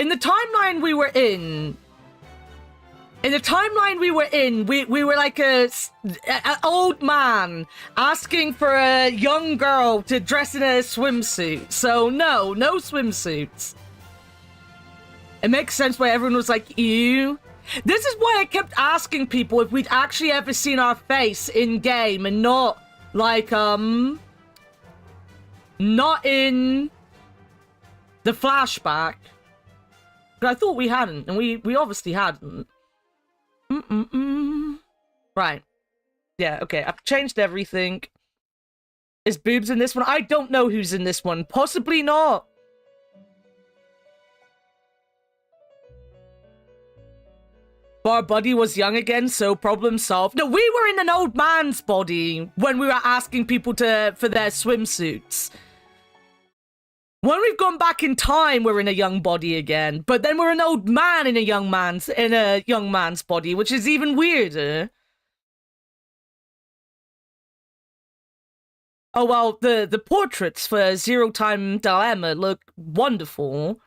In the timeline we were in, we were like an old man asking for a young girl to dress in a swimsuit. So no swimsuits. It makes sense why everyone was like, ew. This is why I kept asking people if we'd actually ever seen our face in game and not like, not in the flashback. But I thought we hadn't, and we obviously hadn't. Right. Yeah, okay, I've changed everything. Is Boobs in this one? I don't know who's in this one. Possibly not. But our body was young again, so problem solved. No, we were in an old man's body when we were asking people for their swimsuits. When we've gone back in time, we're in a young body again. But then we're an old man in a young man's body, which is even weirder. Oh well, the portraits for Zero Time Dilemma look wonderful.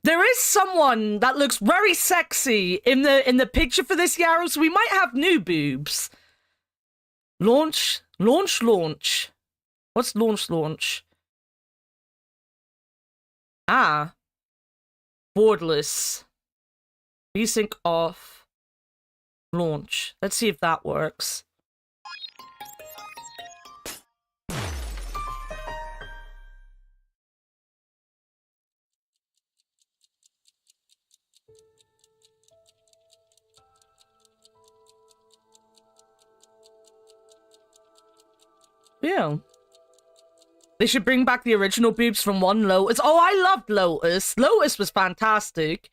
There is someone that looks very sexy in the picture for this Yarrow, so we might have new boobs. Launch. What's launch? Ah. Borderless. VSync off. Launch. Let's see if that works. Yeah. They should bring back the original boobs from One Lotus. Oh, I loved Lotus. Lotus was fantastic.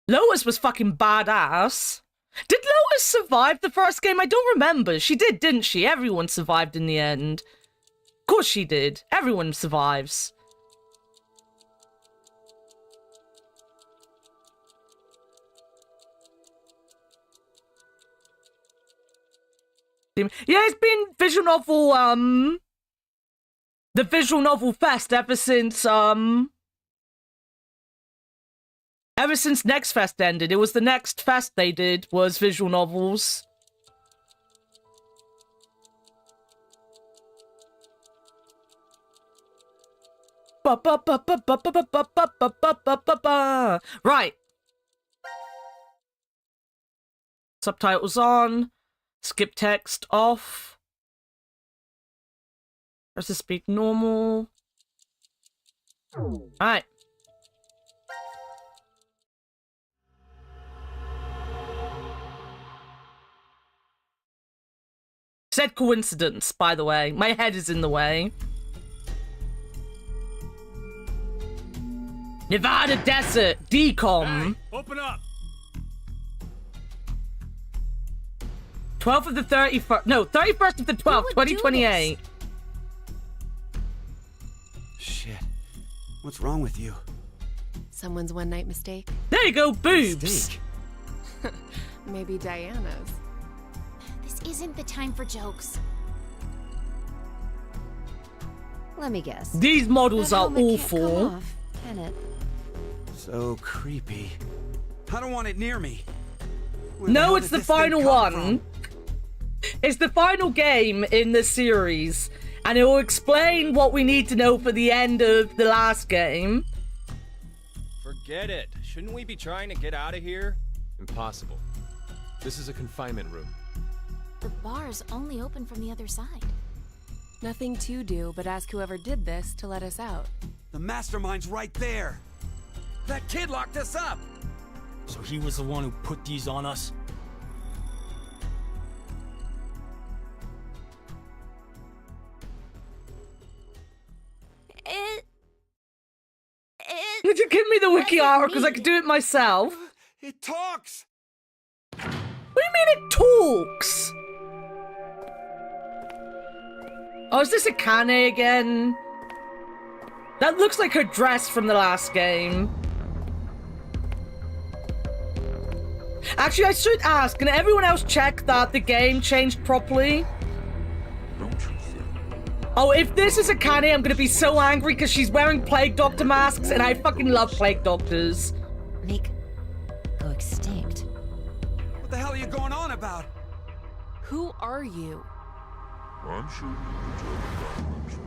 Lotus was fucking badass. Did Lotus survive the first game? I don't remember. She did, didn't she? Everyone survived in the end. Of course she did. Everyone survives. Yeah, it's been visual novel, the visual novel fest ever since Next Fest ended. It was the next fest they did was visual novels. Right. Subtitles on. Skip text off. Press the speak normal. Alright. Said coincidence, by the way. My head is in the way. Nevada Desert, DCOM. Hey, open up. 12th of the 31st. No, 31st of the 12th, 2028. Shit. What's wrong with you? Someone's one-night mistake? There you go, boobs. Mistake? Maybe Diana's. This isn't the time for jokes. Let me guess. These models That are helmet can't come awful. off, can it? So creepy. I don't want it near me. Where the No, hell it's did the this thing final come one. from? It's the final game in the series, and it will explain what we need to know for the end of the last game. Forget it. Shouldn't we be trying to get out of here? Impossible. This is a confinement room. The bar's only open from the other side. Nothing to do but ask whoever did this to let us out. The mastermind's right there. That kid locked us up. So he was the one who put these on us? Would you give me the wiki wasn't artwork because I me. could do it myself? It talks. What do you mean it talks? Oh, is this a Kane again? That looks like her dress from the last game. Actually, I should ask, can everyone else check that the game changed properly? Don't you think? Oh, if this is a Kanny, I'm gonna be so angry because she's wearing Plague Doctor masks, and I fucking love Plague Doctors. Make go extinct. What the hell are you going on about? Who are you? I'm sure you can tell me that eventually.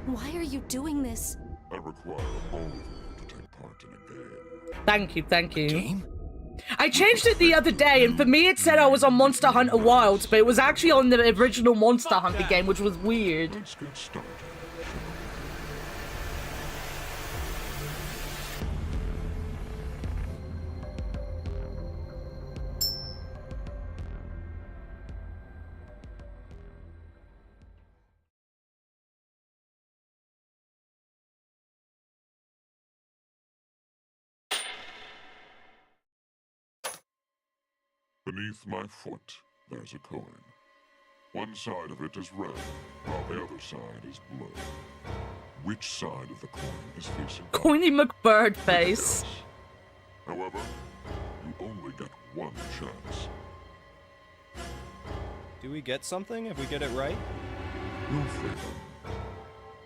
Why are you doing this? I require all of you to take part in a game. Thank you, thank you. Game? I changed it the other day, and for me it said I was on Monster Hunter Wilds, but it was actually on the original Monster Hunter game, which was weird. Let's get started. Beneath my foot, there's a coin. One side of it is red, while the other side is blue. Which side of the coin is facing up? Coiny McBird face. However, you only get one chance. Do we get something if we get it right? No favor.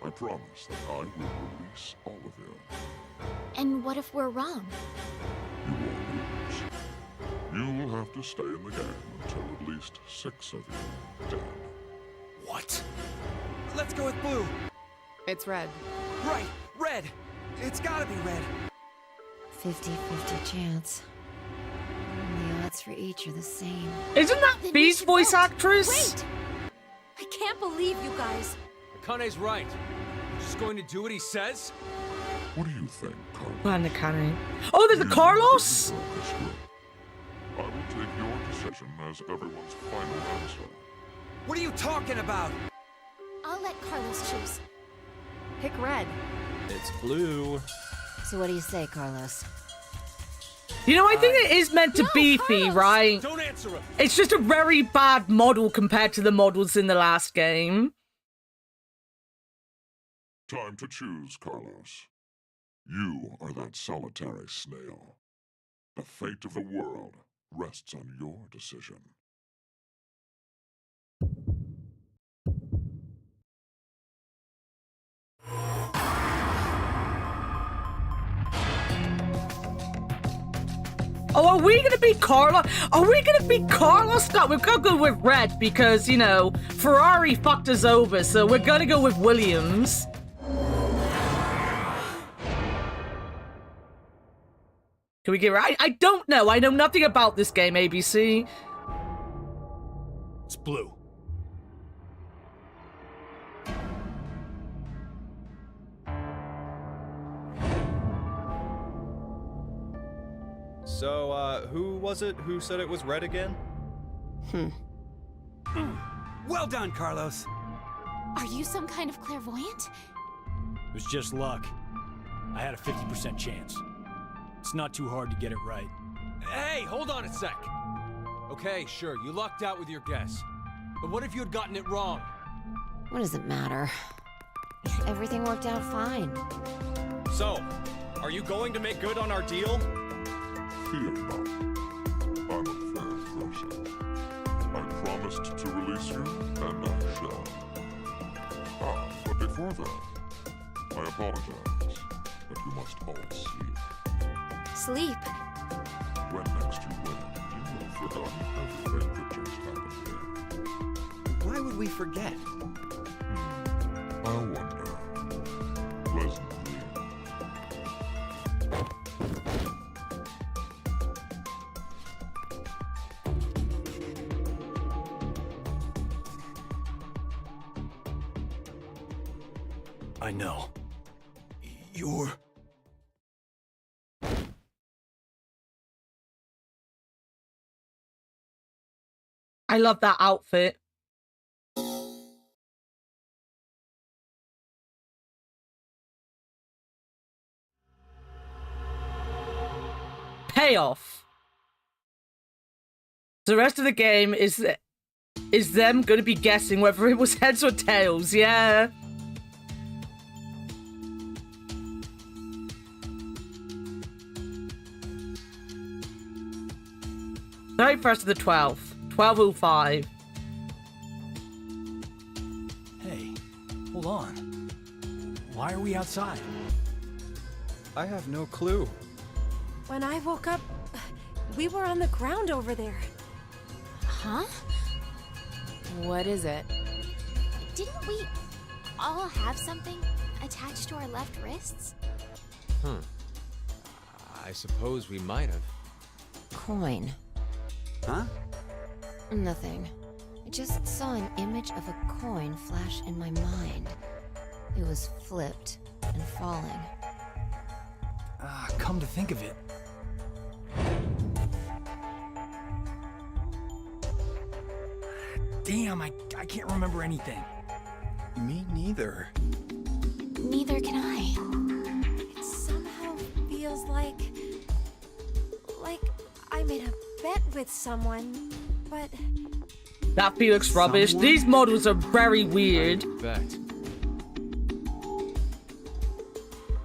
I promise that I will release all of you. And what if we're wrong? You won't lose. You will have to stay in the game until at least 6 of you are dead. What? Let's go with blue. It's red. Right, red. It's gotta be red. 50-50 chance. And the odds for each are the same. Isn't that Then we Bee's should voice vote. actress? Wait! I can't believe you guys. Akane's right. Just going to do what he says? What do you think, Carlos? Man, Kanny. Oh, there's a Carlos? I will take your decision as everyone's final answer. What are you talking about? I'll let Carlos choose. Pick red. It's blue. So what do you say, Carlos? You know, I think it is meant to No, beefy, Carlos! right? Don't answer him! It's just a very bad model compared to the models in the last game. Time to choose, Carlos. You are that solitary snail. The fate of the world rests on your decision. Oh, are we gonna be Carlos? Are we gonna be Carlos? Scott, we've got to go with red because, you know, Ferrari fucked us over, so we're gonna go with Williams. Can we get right? I don't know. I know nothing about this game, ABC. It's blue. So, who was it who said it was red again? Well done, Carlos. Are you some kind of clairvoyant? It was just luck. I had a 50% chance. It's not too hard to get it right. Hey, hold on a sec. Okay, sure, you lucked out with your guess. But what if you had gotten it wrong? What does it matter? Everything worked out fine. So, are you going to make good on our deal? Fear not. I'm a fair person. I promised to release you, and I shall. But before that, I apologize that you must all sleep. Sleep. When next you win, you will have forgotten everything that just happened here. Why would we forget? I wonder. Pleasant dreams. I know. You're... I love that outfit. Payoff. The rest of the game is them going to be guessing whether it was heads or tails. Yeah. 31st to the 12th. 12:05. Hey, hold on. Why are we outside? I have no clue. When I woke up, we were on the ground over there. Huh? What is it? Didn't we all have something attached to our left wrists? I suppose we might have. Coin. Huh? Nothing. I just saw an image of a coin flash in my mind. It was flipped and falling. Come to think of it. Damn, I can't remember anything. Me neither. Neither can I. It somehow feels like I made a bet with someone, but That Felix rubbish. Someone? These models are very weird. Bet.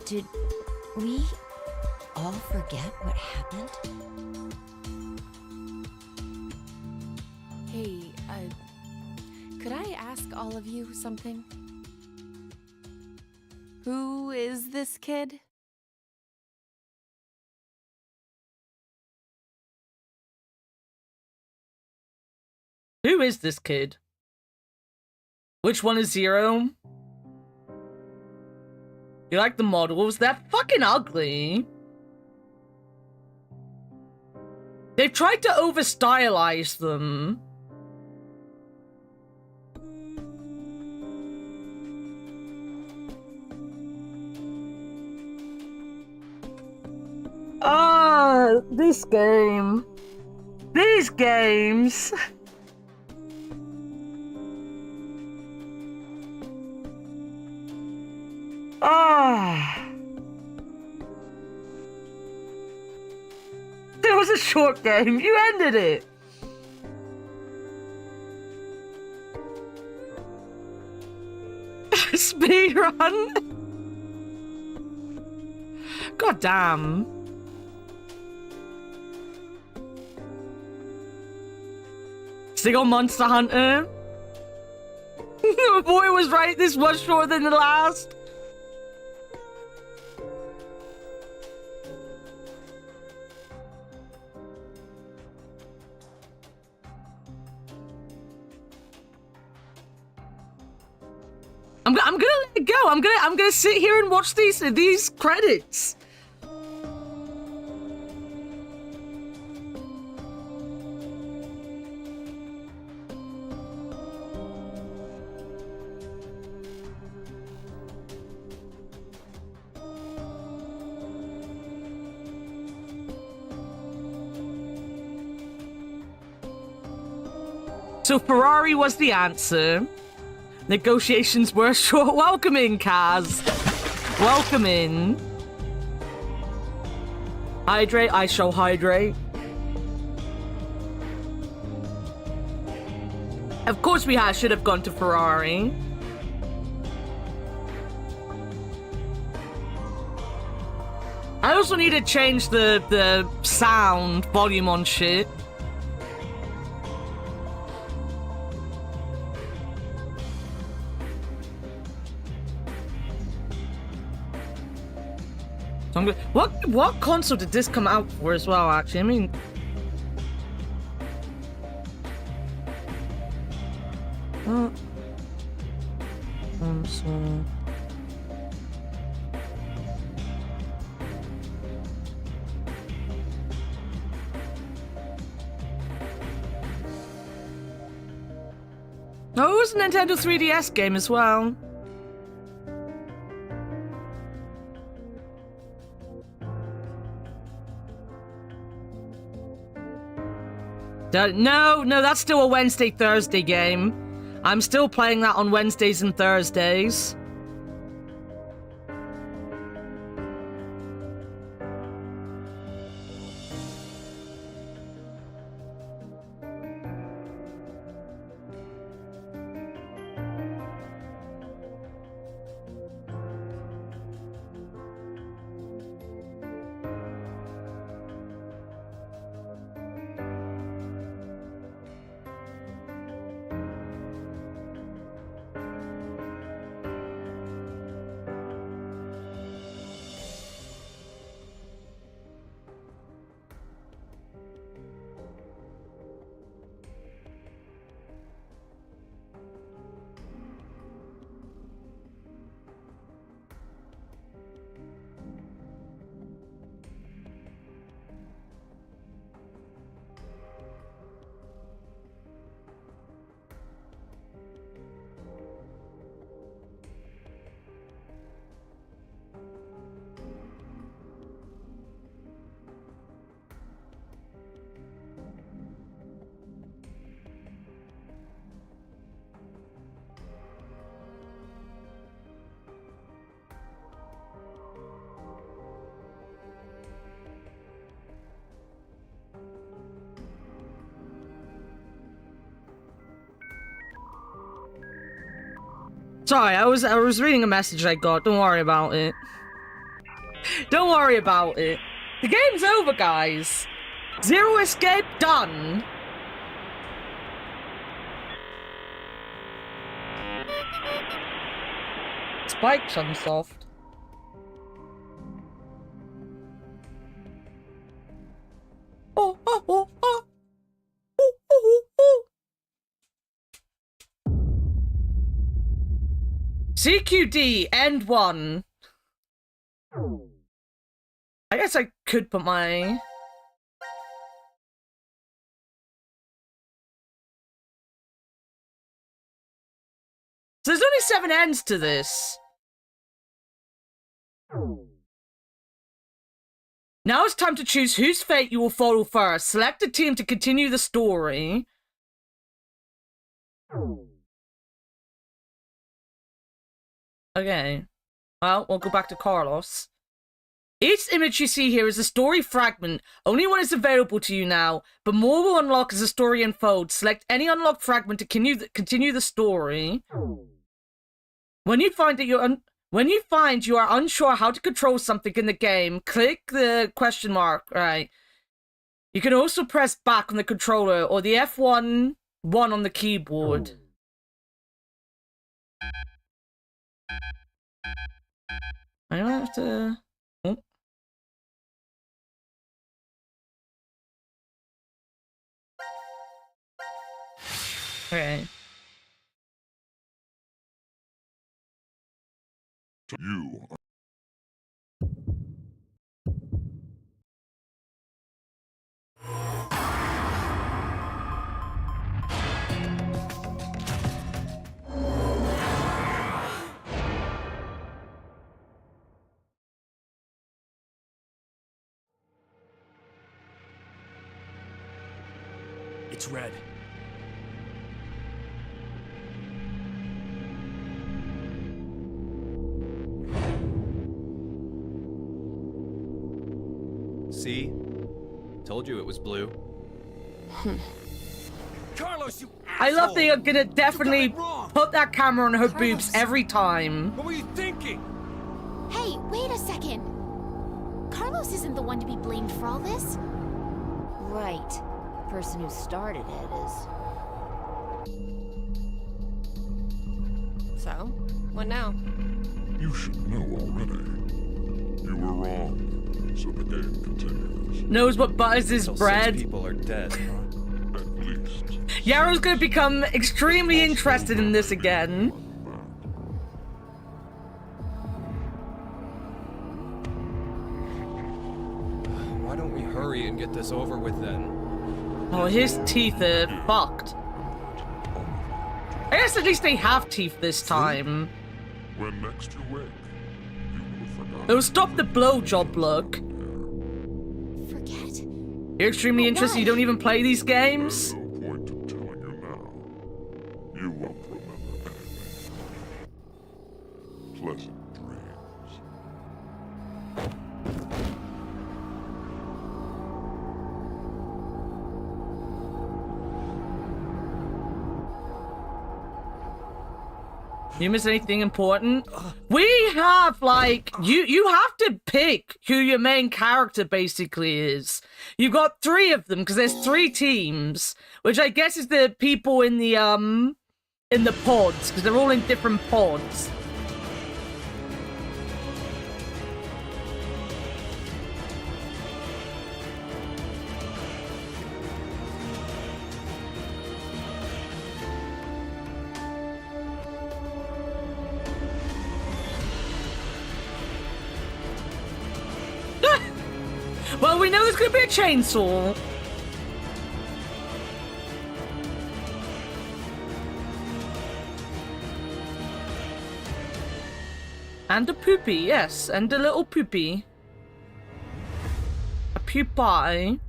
Did we all forget what happened? hey, could I ask all of you something? Who is this kid? Who is this kid? Which one is Zero? You like the models? They're fucking ugly. They've tried to over-stylize them. Ah, this game. These games. Ah. It was a short game. You ended it. Speedrun. God damn. Stick on Monster Hunter. Boy was right. This was shorter than the last. I'm gonna let it go. I'm gonna sit here and watch these credits. So Ferrari was the answer. Negotiations were short. Welcome in, Kaz. Welcome in. Hydrate, I shall hydrate. Of course we should have gone to Ferrari. I also need to change the sound volume on shit. So I'm what console did this come out for as well, actually? I mean... Console... Oh, it was a Nintendo 3DS game as well. No, that's still a Wednesday-Thursday game. I'm still playing that on Wednesdays and Thursdays. Sorry, I was reading a message I got. Don't worry about it. Don't worry about it. The game's over, guys. Zero escape done. Spike Sunsoft. Oh, oh, oh, oh. Oh, oh, oh. CQD, end one. I guess I could put my... So there's only 7 ends to this. Now it's time to choose whose fate you will follow first. Select a team to continue the story. Okay. Well, we'll go back to Carlos. Each image you see here is a story fragment. Only one is available to you now, but more will unlock as the story unfolds. Select any unlocked fragment to continue the story. When you find that you are unsure how to control something in the game, click the question mark. Right. You can also press back on the controller or the F1 on the keyboard. I don't have to... Oh. Okay. You are... It's red. See? Told you it was blue. Carlos, you I love that you're gonna You got definitely it wrong. put that camera on her Carlos. boobs every time. What were you thinking? Hey, wait a second. Carlos isn't the one to be blamed for all this. Right. The person who started it is... So, what now? You should know already. You were wrong, so the game continues. Knows what butters his Till 6 bread. people are dead. At least. Yarrow's gonna become extremely interested in this again. Why don't we hurry and get this over with then? Oh, his teeth are fucked. I guess at least they have teeth this time. When next you wake, you will have forgotten. It'll stop the blowjob look. Forget. You're extremely interested, you don't even play these games? There's no point in telling you now. You won't remember anything. Pleasant dreams. You miss anything important? We have, like, you have to pick who your main character basically is. You've got 3 of them, because there's 3 teams, which I guess is the people in the pods, because they're all in different pods. Well, we know there's gonna be a chainsaw. And a poopy, yes, and a little poopy. A pupae.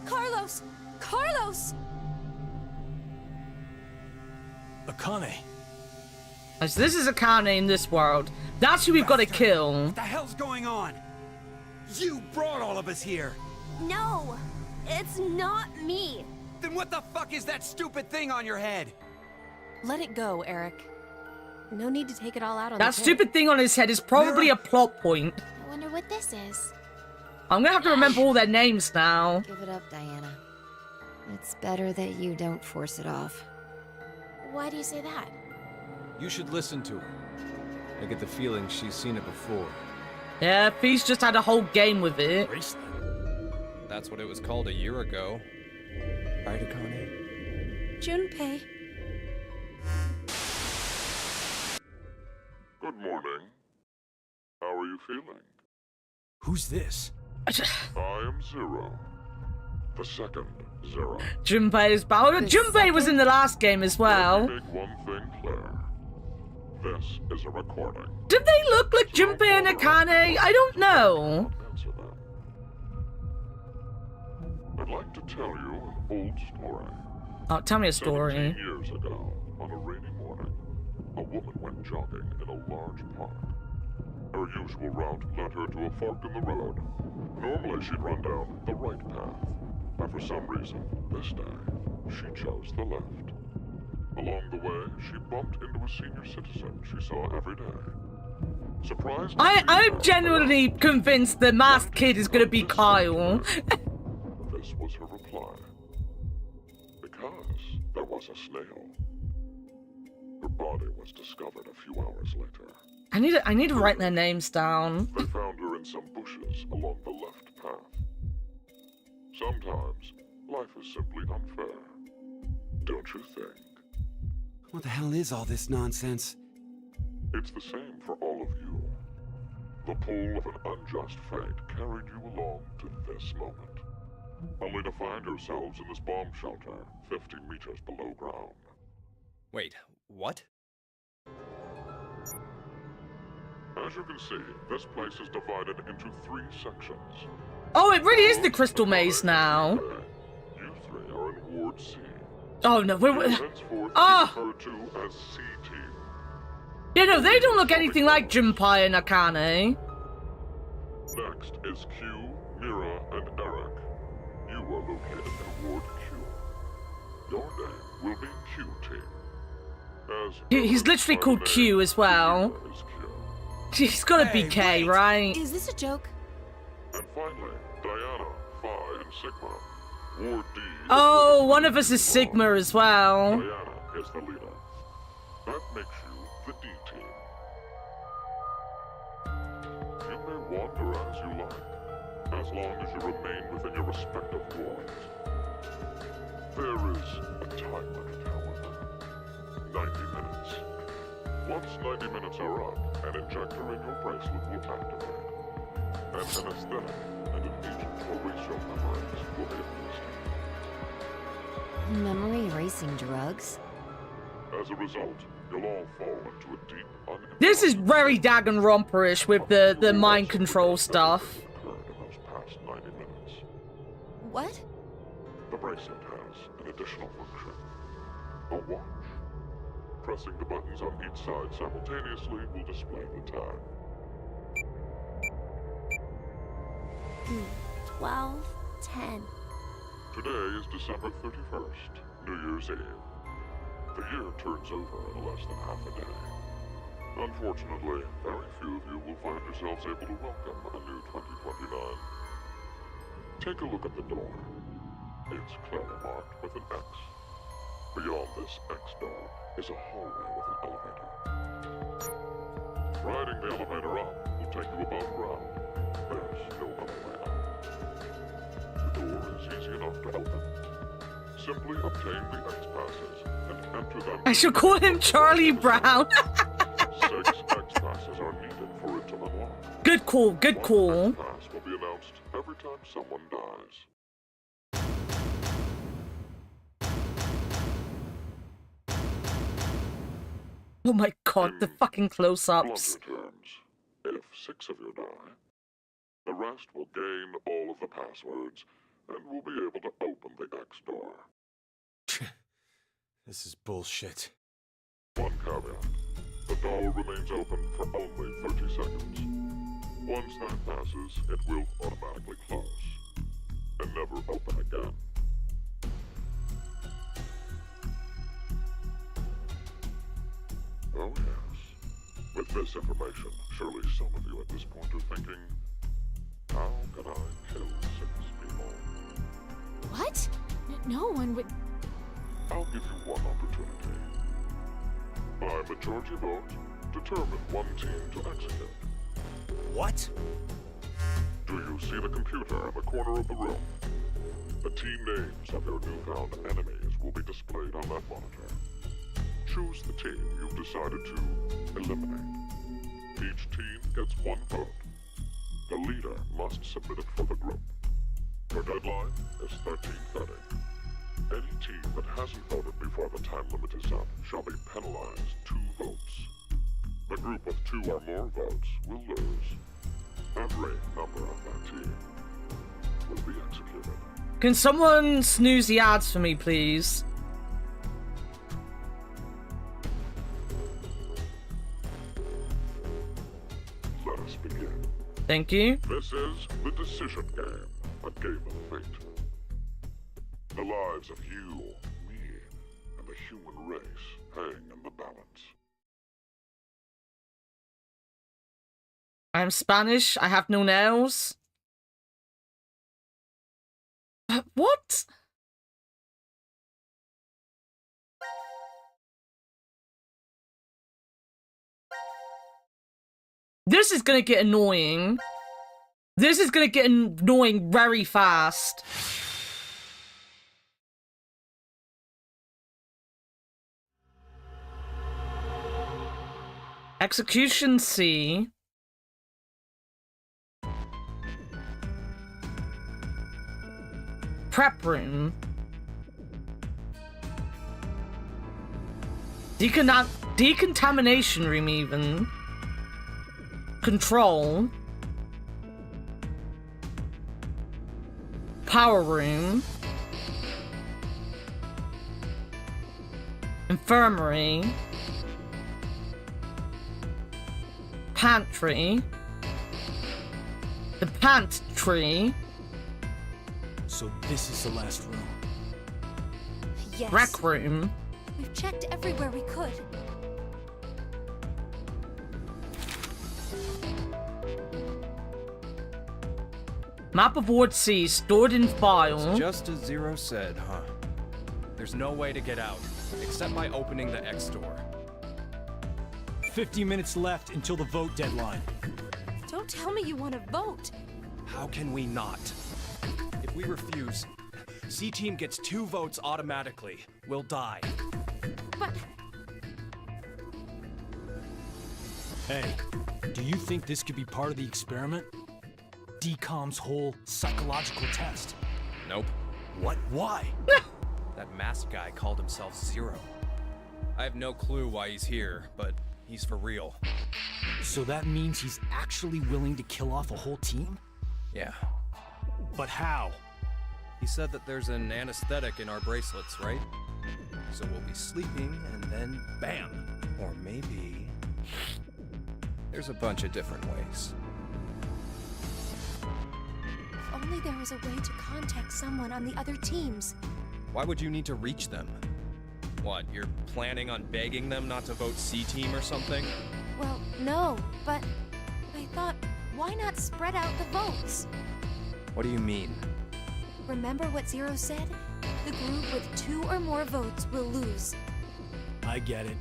Carlos! Carlos! Akane. So this is Akane in this world. That's who we've got to kill. What the hell's going on? You brought all of us here. No, it's not me. Then what the fuck is that stupid thing on your head? Let it go, Eric. No need to take it all out on That the kid. stupid thing on his head is probably a plot point. I wonder what this is. I'm gonna have to remember all their names now. Give it up, Diana. It's better that you don't force it off. Why do you say that? You should listen to her. I get the feeling she's seen it before. Yeah, Feast just had a whole game with it. Bracelet. That's what it was called a year ago. Right, Akane? Junpei. Good morning. How are you feeling? Who's this? I am Zero. The second Zero. Junpei's battle. Junpei was in the last game as well. Let me make one thing clear. This is a recording. Did they look like Junpei and Akane? I don't know. Answer them. I'd like to tell you an old story. Oh, tell me a 17 story. years ago, on a rainy morning, a woman went jogging in a large park. Her usual route led her to a fork in the road. Normally she'd run down the right path, but for some reason, this day, she chose the left. Along the way, she bumped into a senior citizen she saw every day. Surprised to see I'm her, genuinely convinced the masked kid is gonna be Kyle. this was her reply. Because there was a snail. Her body was discovered a few hours later. I need to write their names down. They found her in some bushes along the left path. Sometimes, life is simply unfair. Don't you think? What the hell is all this nonsense? It's the same for all of you. The pull of an unjust fate carried you along to this moment. Only to find yourselves in this bomb shelter 50 meters below ground. Wait, what? As you can see, this place is divided into 3 sections. Oh, it really is the Crystal Maze now. You 3 are in Ward C. Oh no, we're Henceforth, Ah! referred to as C Team. yeah, no, they don't look anything like Junpei and Akane. Next is Q, Mira, and Eric. You are located in Ward Q. Your name will be Q Team. As He's literally called Q as well. Is Q. He's gotta be Hey, K, wait. right? Is this a joke? And finally, Diana, Phi, and Sigma. Ward D. is Oh, the one of us is Sigma as well. Diana is the leader. That makes you the D Team. You may wander as you like, as long as you remain within your respective wards. There is a time limit, however. 90 minutes. Once 90 minutes are up, an injector in your bracelet will activate. And an aesthetic and an agent to erase your memories will be administered. Memory erasing drugs? As a result, you'll all fall into a deep, This is very Danganronpa-ish with the mind control stuff. occurred in those past 90 minutes. What? The bracelet has an additional function. A watch. Pressing the buttons on each side simultaneously will display the time. 12, 10. Today is December 31st, New Year's Eve. The year turns over in less than half a day. Unfortunately, very few of you will find yourselves able to welcome a new 2029. Take a look at the door. It's clearly marked with an X. Beyond this X door is a hallway with an elevator. Riding the elevator up will take you above ground. There's no other way out. The door is easy enough to open. Simply obtain the X passes and enter them. I should call him Charlie Brown. 6 X passes are needed for it to unlock. Good call, good call. One X pass will be announced every time someone dies. Oh my god, the fucking close-ups. Blunder terms, if 6 of you die, the rest will gain all of the passwords and will be able to open the X door. This is bullshit. One caveat. The door remains open for only 30 seconds. Once that passes, it will automatically close and never open again. Oh yes. With this information, surely some of you at this point are thinking, how can I kill 6 people? What? No one would. I'll give you one opportunity. By majority vote, determine one team to execute. What? Do you see the computer in the corner of the room? The team names of your newfound enemies will be displayed on that monitor. Choose the team you've decided to eliminate. Each team gets 1 vote. The leader must submit it for the group. Your deadline is 13:30. Any team that hasn't voted before the time limit is up shall be penalized 2 votes. The group with 2 or more votes will lose. Every member of that team will be executed. Can someone snooze the ads for me, please? Let us begin. Thank you. This is the decision game, a game of fate. The lives of you, me, and the human race hang in the balance. I'm Spanish. I have no nails. What? This is gonna get annoying. This is gonna get annoying very fast. Execution C. Prep room. Decontamination room even. Control. Power room. Infirmary. Pantry. The pantry. So this is the last room. Yes. Rec room. We've checked everywhere we could. Map of Ward C stored in file. It's just as Zero said, huh? There's no way to get out, except by opening the X door. 50 minutes left until the vote deadline. Don't tell me you want to vote. How can we not? If we refuse, C-Team gets 2 votes automatically. We'll die. But Hey, do you think this could be part of the experiment? DCOM's whole psychological test. Nope. What? Why? That masked guy called himself Zero. I have no clue why he's here, but he's for real. So that means he's actually willing to kill off a whole team? Yeah. But how? He said that there's an anesthetic in our bracelets, right? So we'll be sleeping, and then bam! Or maybe... There's a bunch of different ways. if only there was a way to contact someone on the other teams. Why would you need to reach them? What, you're planning on begging them not to vote C-Team or something? Well, no, but I thought, why not spread out the votes? What do you mean? Remember what Zero said? The group with 2 or more votes will lose. I get it.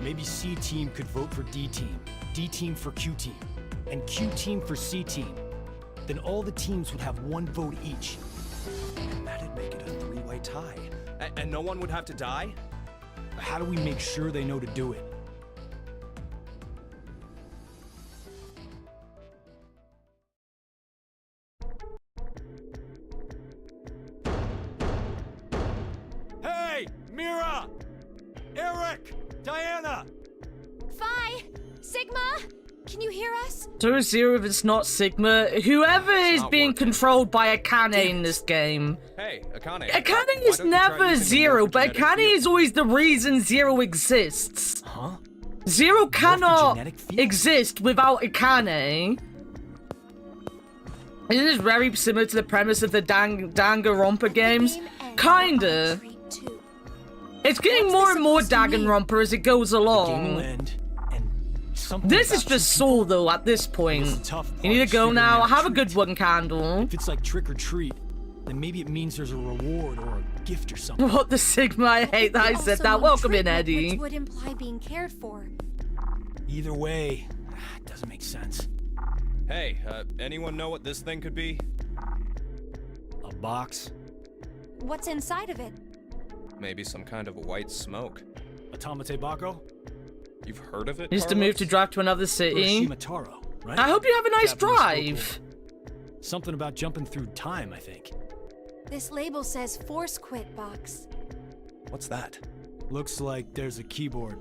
Maybe C-Team could vote for D-Team, D-Team for Q-Team, and Q-Team for C-Team. Then all the teams would have 1 vote each. And that'd make it a 3-way tie. And no one would have to die? How do we make sure they know to do it? Hey! Mira! Eric! Diana! Phi! Sigma! Can you hear us? So is Zero if it's not Sigma. Whoever is not being working. controlled by Akane in this game. Hey, Akane. Akane why is don't you try never using the Zero, but morphogenetic Akane field? is always the reason Zero exists. Huh? Zero cannot genetic field? exist without Akane. Isn't this very similar to the premise of the Danganronpa games? Kinda. It's getting more and more Danganronpa as it goes The game will along. end, and something This about is just two Soul, though, at this people- point. the tough You need to part is go figuring now. out Have a treat. good one, Candle. If it's like trick or treat, then maybe it means there's a reward or a gift or something. What the Sigma? I hate that I said that. Welcome in, Eddie. Which would imply being cared for. Either way, it doesn't make sense. Hey, anyone know what this thing could be? A box, What's inside of it? Maybe some kind of white smoke. Automate Bako, You've heard of it? Needs to move to Carlos? drive to another city. Hiroshima Taro, right? I hope you have a nice Japanese drive. folklore. Something about jumping through time, I think. This label says Force Quit box. What's that? Looks like there's a keyboard.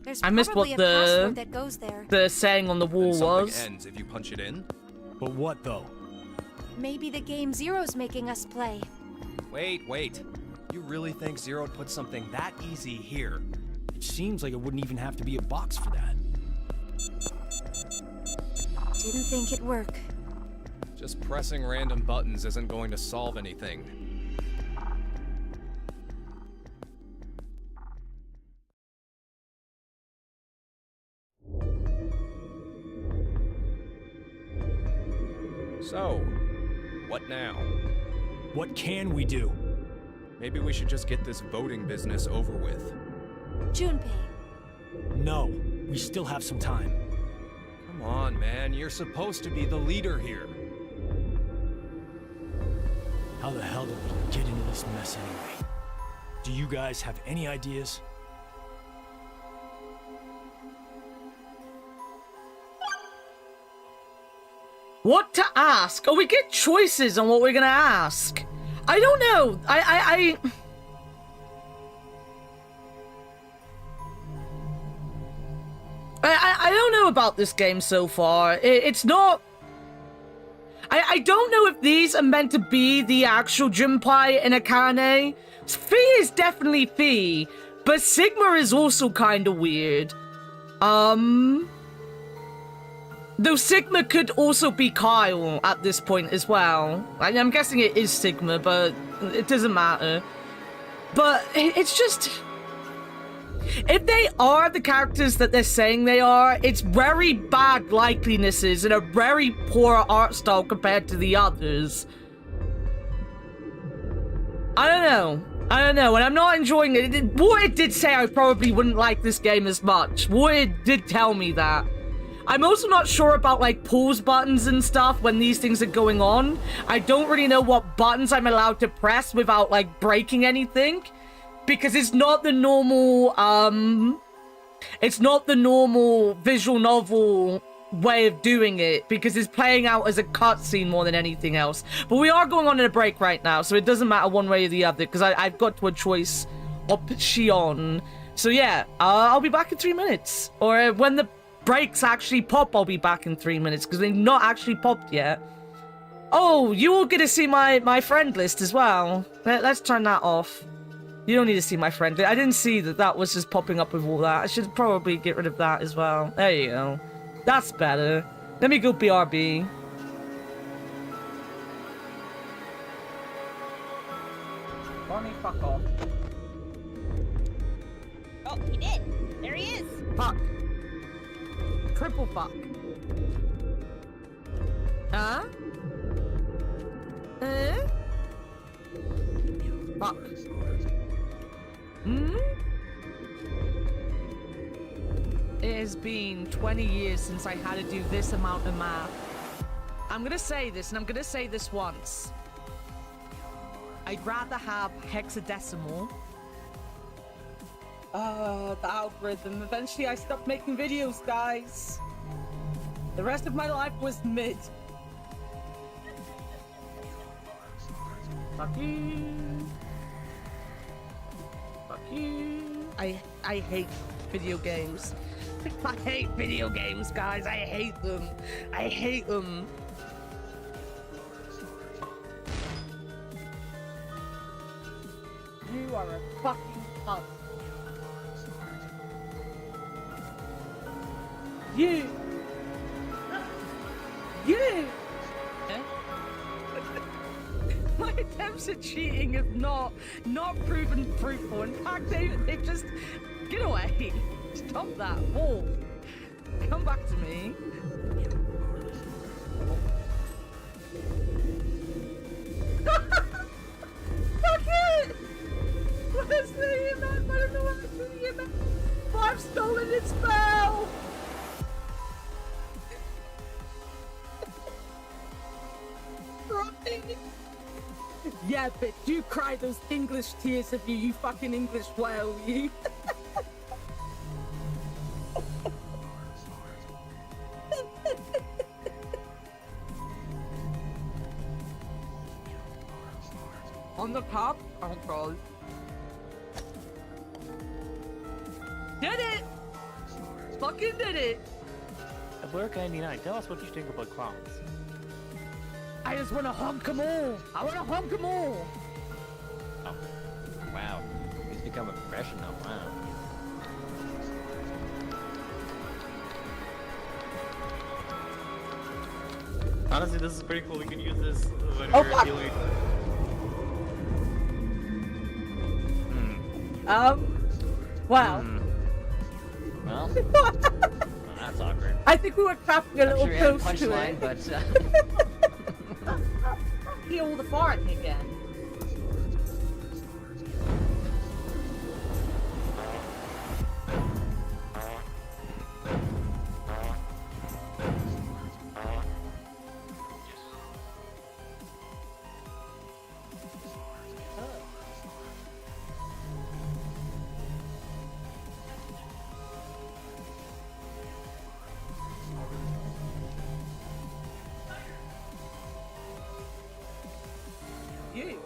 There's I missed what probably a password that goes there. The saying on the wall And something was. ends if you punch it in? But what though? Maybe the game Zero's making us play. Wait. You really think Zero would put something that easy here? It seems like it wouldn't even have to be a box for that. Didn't think it'd work. Just pressing random buttons isn't going to solve anything. So, what now? What can we do? Maybe we should just get this voting business over with. Junpei, No, we still have some time. Come on, man, you're supposed to be the leader here. How the hell did we get into this mess anyway? Do you guys have any ideas? What to ask? Oh, we get choices on what we're gonna ask. I don't know. I don't know about this game so far. It's not. I don't know if these are meant to be the actual Junpei and Akane. Fee is definitely Fee, but Sigma is also kind of weird. Though Sigma could also be Kyle at this point as well. I'm guessing it is Sigma, but it doesn't matter. But it's just... If they are the characters that they're saying they are, it's very bad likelinesses and a very poor art style compared to the others. I don't know, and I'm not enjoying it. Wood did say I probably wouldn't like this game as much. Wood did tell me that. I'm also not sure about, like, pause buttons and stuff when these things are going on. I don't really know what buttons I'm allowed to press without, like, breaking anything. Because it's not the normal, it's not the normal visual novel way of doing it. Because it's playing out as a cutscene more than anything else. But we are going on in a break right now, so it doesn't matter one way or the other. Because I've got to a choice option. So yeah, I'll be back in 3 minutes. Or when the breaks actually pop, I'll be back in 3 minutes. Because they've not actually popped yet. Oh, you all get to see my friend list as well. Let's turn that off. You don't need to see my friend. I didn't see that was just popping up with all that. I should probably get rid of that as well. There you go. That's better. Let me go BRB. Barney, fuck off. Oh, he did. There he is. Fuck. Triple fuck. Huh? Fuck. Hmm? It has been 20 years since I had to do this amount of math. I'm gonna say this, and I'm gonna say this once. I'd rather have hexadecimal. The algorithm. Eventually I stopped making videos, guys. The rest of my life was mid. Fuck you. Fuck you. I hate video games. I hate video games, guys. I hate them. I hate them. You are a fucking cunt. You. You. My attempts at cheating have not proven fruitful. In fact, they've just get away. Stop that. Walk. Come back to me. Fuck it! Where's the EMF? I don't know where's the EMF. I've stolen its spell! Right. Yeah, bitch, you cry those English tears of you fucking English whale, you. On the top? Oh, God. Did it! Fucking did it! Blurka 99, tell us what you think about clowns. I just want to honk them all! I want to honk them all! Oh. Wow. He's become a professional, wow. Honestly, this is pretty cool. We can use this when we're dealing. Wow. Well, well, that's awkward. I think we were crafting a little close to punchline, it. but Hear all the farting again. You.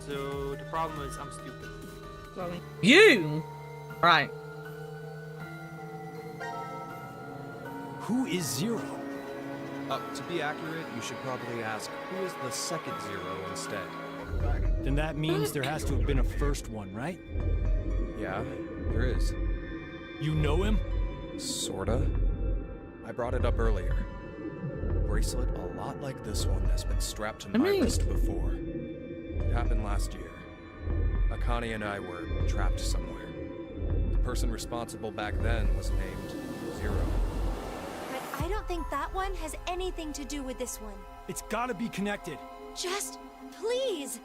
So the problem is I'm stupid. You. Right. Who is Zero? To be accurate, you should probably ask, who is the second Zero instead? Then that means there has to have been a first one, right? Yeah, there is. You know him? Sorta. I brought it up earlier. A bracelet a lot like this one has been strapped to my wrist before. It happened last year. Akane and I were trapped somewhere. The person responsible back then was named Zero. But I don't think that one has anything to do with this one. It's gotta be connected. Just, please,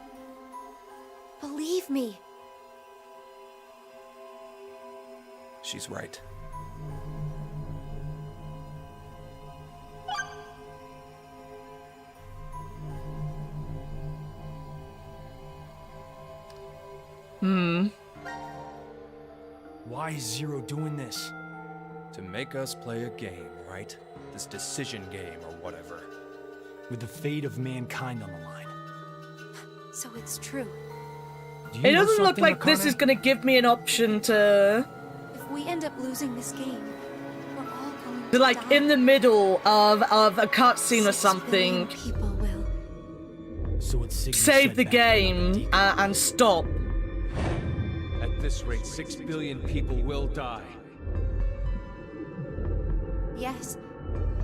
believe me. She's right. Why is Zero doing this? To make us play a game, right? This decision game or whatever. With the fate of mankind on the line. So it's true. It doesn't look like this is going to give me an option to... If we end up losing this game, we're all going to like, die. in the middle of a cutscene or 6 something, billion people will. So it's save the game and stop. At this rate, 6 billion people will die. Yes,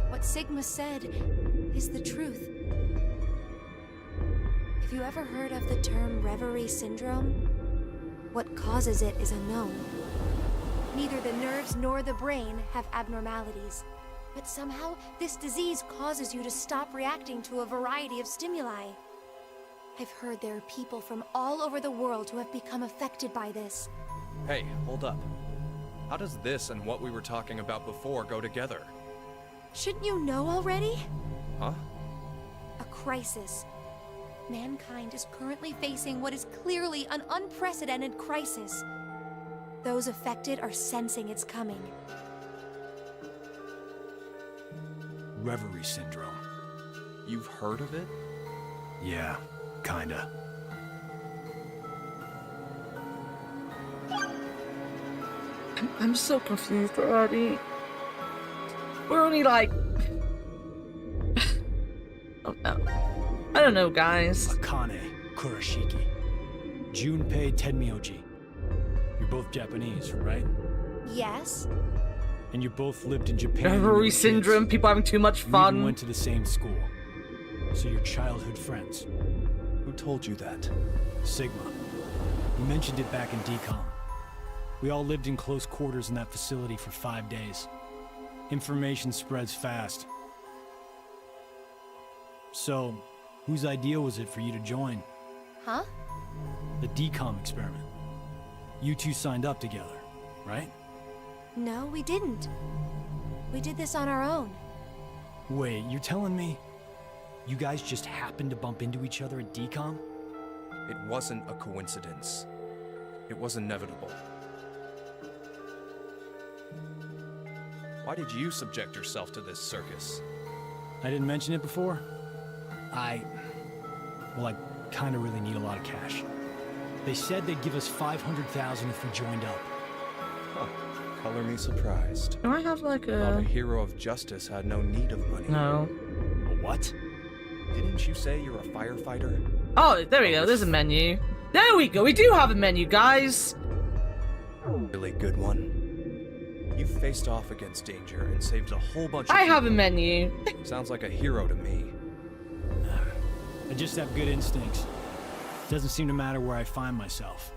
what Sigma said is the truth. Have you ever heard of the term reverie syndrome? What causes it is unknown. Neither the nerves nor the brain have abnormalities. But somehow, this disease causes you to stop reacting to a variety of stimuli. I've heard there are people from all over the world who have become affected by this. Hey, hold up. How does this and what we were talking about before go together? Shouldn't you know already? Huh? A crisis. Mankind is currently facing what is clearly an unprecedented crisis. Those affected are sensing it's coming. Reverie syndrome. You've heard of it? Yeah, kinda. I'm so confused already. We're only like... oh no. I don't know, guys. Akane, Kurashiki. Junpei Tenmyoji. You're both Japanese, right? Yes? And you both lived in Japan. when you were Reverie kids. syndrome, people having too much You even fun. went to the same school. So you're childhood friends. Who told you that? Sigma. You mentioned it back in DCOM. We all lived in close quarters in that facility for 5 days. Information spreads fast. So, whose idea was it for you to join? Huh? The DCOM experiment. You two signed up together, right? No, we didn't. We did this on our own. Wait, you're telling me you guys just happened to bump into each other at DCOM? It wasn't a coincidence. It was inevitable. Why did you subject yourself to this circus? I didn't mention it before? I kind of really need a lot of cash. They said they'd give us $500,000 if we joined up. Huh. Color me surprised. Do I have like Thought a a... hero of justice had no need of money. No. A what? Didn't you say you're a firefighter? Oh, there we go. There's a menu. There we go. We do have a menu, guys. Really good one. You faced off against danger and saved a whole bunch of I have a people. menu. Sounds like a hero to me. I just have good instincts. Doesn't seem to matter where I find myself.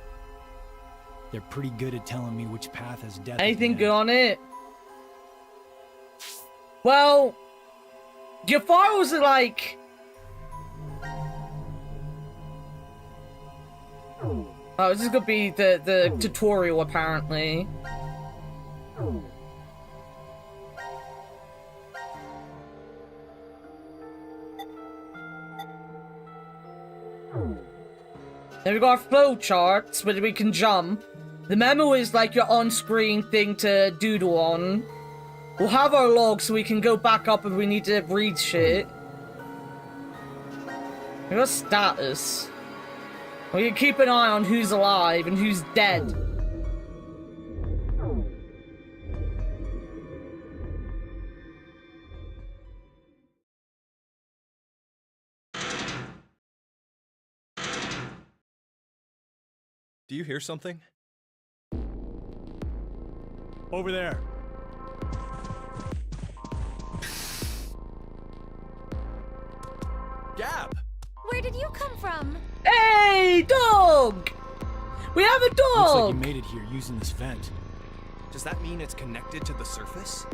They're pretty good at telling me which path has death. at the Anything end. good on it? Well, your file was like... Oh, this is gonna be the tutorial, apparently. Then we got our flow charts, where we can jump. The memo is like your on-screen thing to doodle on. We'll have our log so we can go back up if we need to read shit. We got status. We can keep an eye on who's alive and who's dead. Do you hear something? Over there. Gab! Where did you come from? Hey, dog! We have a Looks like dog! you made it here using this vent. Does that mean it's connected to the surface?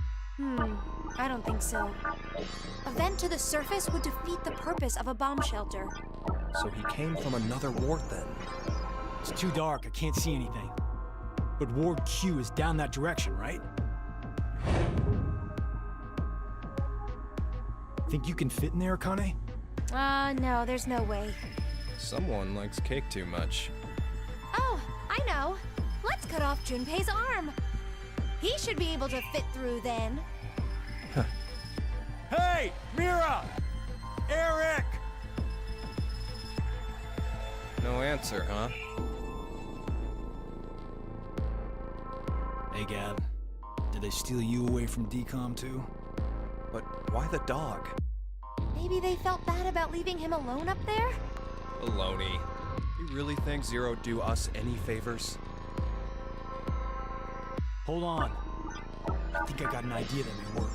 I don't think so. A vent to the surface would defeat the purpose of a bomb shelter. So he came from another ward then. It's too dark, I can't see anything. But Ward Q is down that direction, right? Think you can fit in there, Akane? No, there's no way. Someone likes cake too much. Oh, I know. Let's cut off Junpei's arm. He should be able to fit through then. Hey, Mira! Eric! No answer, huh? Hey, Gab. Did they steal you away from DCOM too? But why the dog? Maybe they felt bad about leaving him alone up there? Baloney. You really think Zero'd do us any favors? Hold on. I think I got an idea that may work.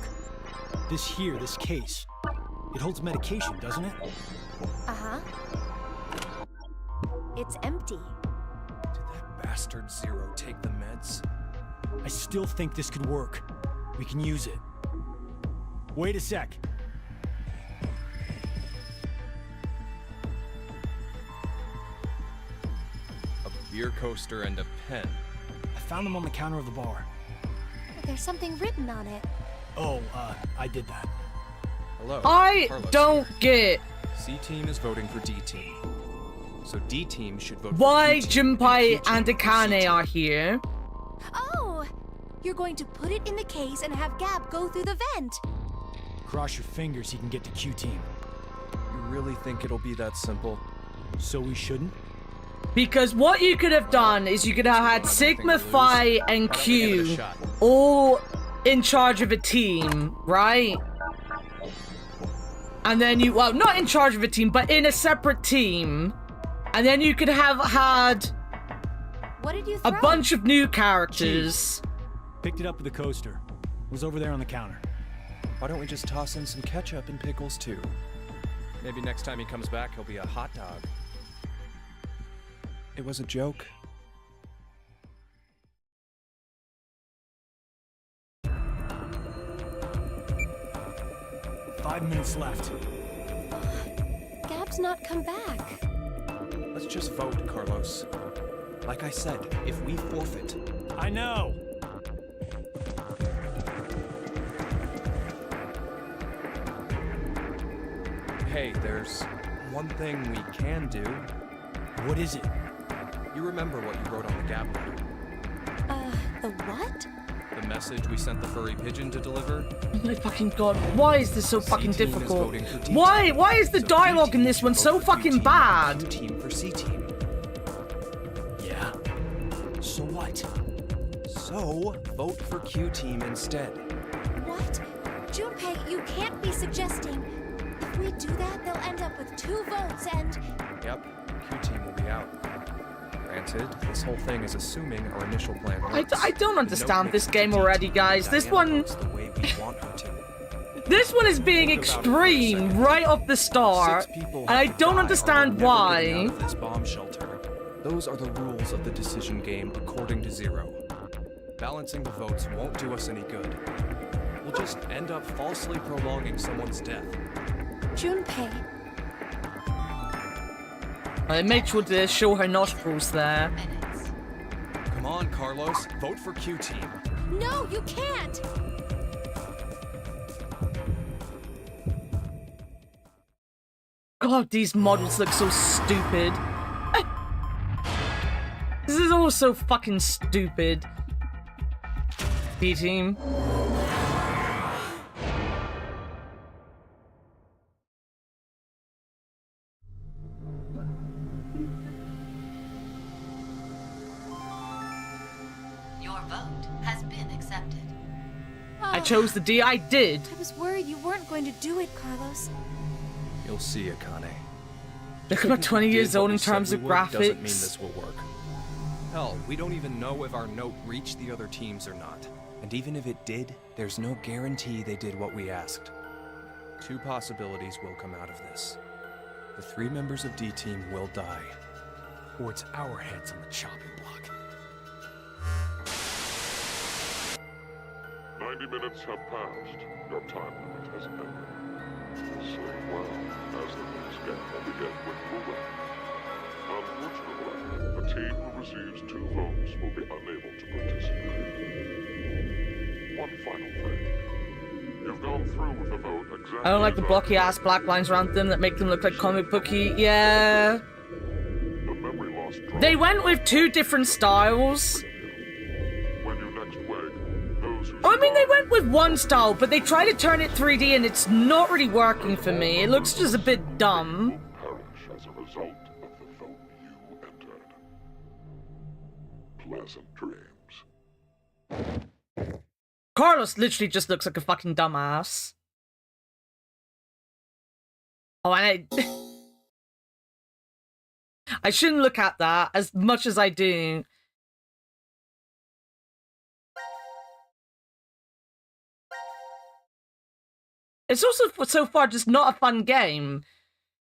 This case. It holds medication, doesn't it? Uh-huh. It's empty. Did that bastard Zero take the meds? I still think this could work. We can use it. Wait a sec. A beer coaster and a pen. I found them on the counter of the bar. But there's something written on it. Oh, I did that. Hello. I Carlos don't here. get C-Team is voting for D-Team. So D-Team should vote why for Q-Team. Junpei Q-Team and for Akane C-Team. are here. Oh! You're going to put it in the case and have Gab go through the vent. Cross your fingers he can get to Q-Team. You really think it'll be that simple? So we shouldn't? Because what you could have done is you could have had Don't have Sigma, anything to lose. Phi, and Why don't we give it a Q shot? all in charge of a team, right? And then you, well, not in charge of a team, but in a separate team. And then you could have had What did you a throw? bunch of new characters. Picked it up with the coaster. It was over there on the counter. Why don't we just toss in some ketchup and pickles too? Maybe next time he comes back, he'll be a hot dog. It was a joke. Five minutes left. Gab's not come back. Let's just vote, Carlos. Like I said, if we forfeit... I know! Hey, there's one thing we can do. What is it? You remember what you wrote on the Gab letter? The what? The message we sent the furry pigeon to deliver? Oh my fucking god, why is this so fucking C-Team is difficult? voting for D-Team. Why is the So dialogue in D-Team this one should so vote for fucking Q-Team, bad? Q-Team for C-Team. Yeah. So what? So, vote for Q-Team instead. What? Junpei, you can't be suggesting. If we do that, they'll end up with 2 votes and... Yep, Q-Team will be out. Granted, this whole thing is assuming our initial plan works. I don't understand Note this makes game it already, D-Team, guys. This Diana one... votes the way we want her to. This one is being extreme right off the start, 6 people and I have to don't die or understand we're never getting why. out of this bomb shelter. Those are the rules of the decision game according to Zero. Balancing the votes won't do us any good. We'll just end up falsely prolonging someone's death. Junpei. I made sure to show her nostrils there. Come on, Carlos. Vote for Q-Team. No, you can't! God, these models look so stupid. This is all so fucking stupid. B-Team. Your vote has been accepted. I chose the D. I did. I was worried you weren't going to do it, Carlos. You'll see, Akane. Look about 20 years Did what old we in said terms we of would doesn't mean graphics. this will work. Hell, we don't even know if our note reached the other teams or not. And even if it did, there's no guarantee they did what we asked. 2 possibilities will come out of this. The 3 members of D-Team will die. Or it's our heads on the chopping block. 90 minutes have passed. Your time limit has ended. Sleep well, as the next game will begin when you win. Unfortunately, the team who receives 2 votes will be unable to participate. One final thing. You've gone through with the vote exactly. I don't like the blocky ass black lines around them that make them look like comic booky. Yeah. The memory loss drop. They went with 2 different styles. When you next wake, those who I mean, they went with one style, but they try to turn it 3D and it's not really working for me. It looks just a bit dumb. perish as a result of the vote you entered. Pleasant dreams. Carlos literally just looks like a fucking dumbass. Oh, and I shouldn't look at that as much as I do. It's also so far just not a fun game.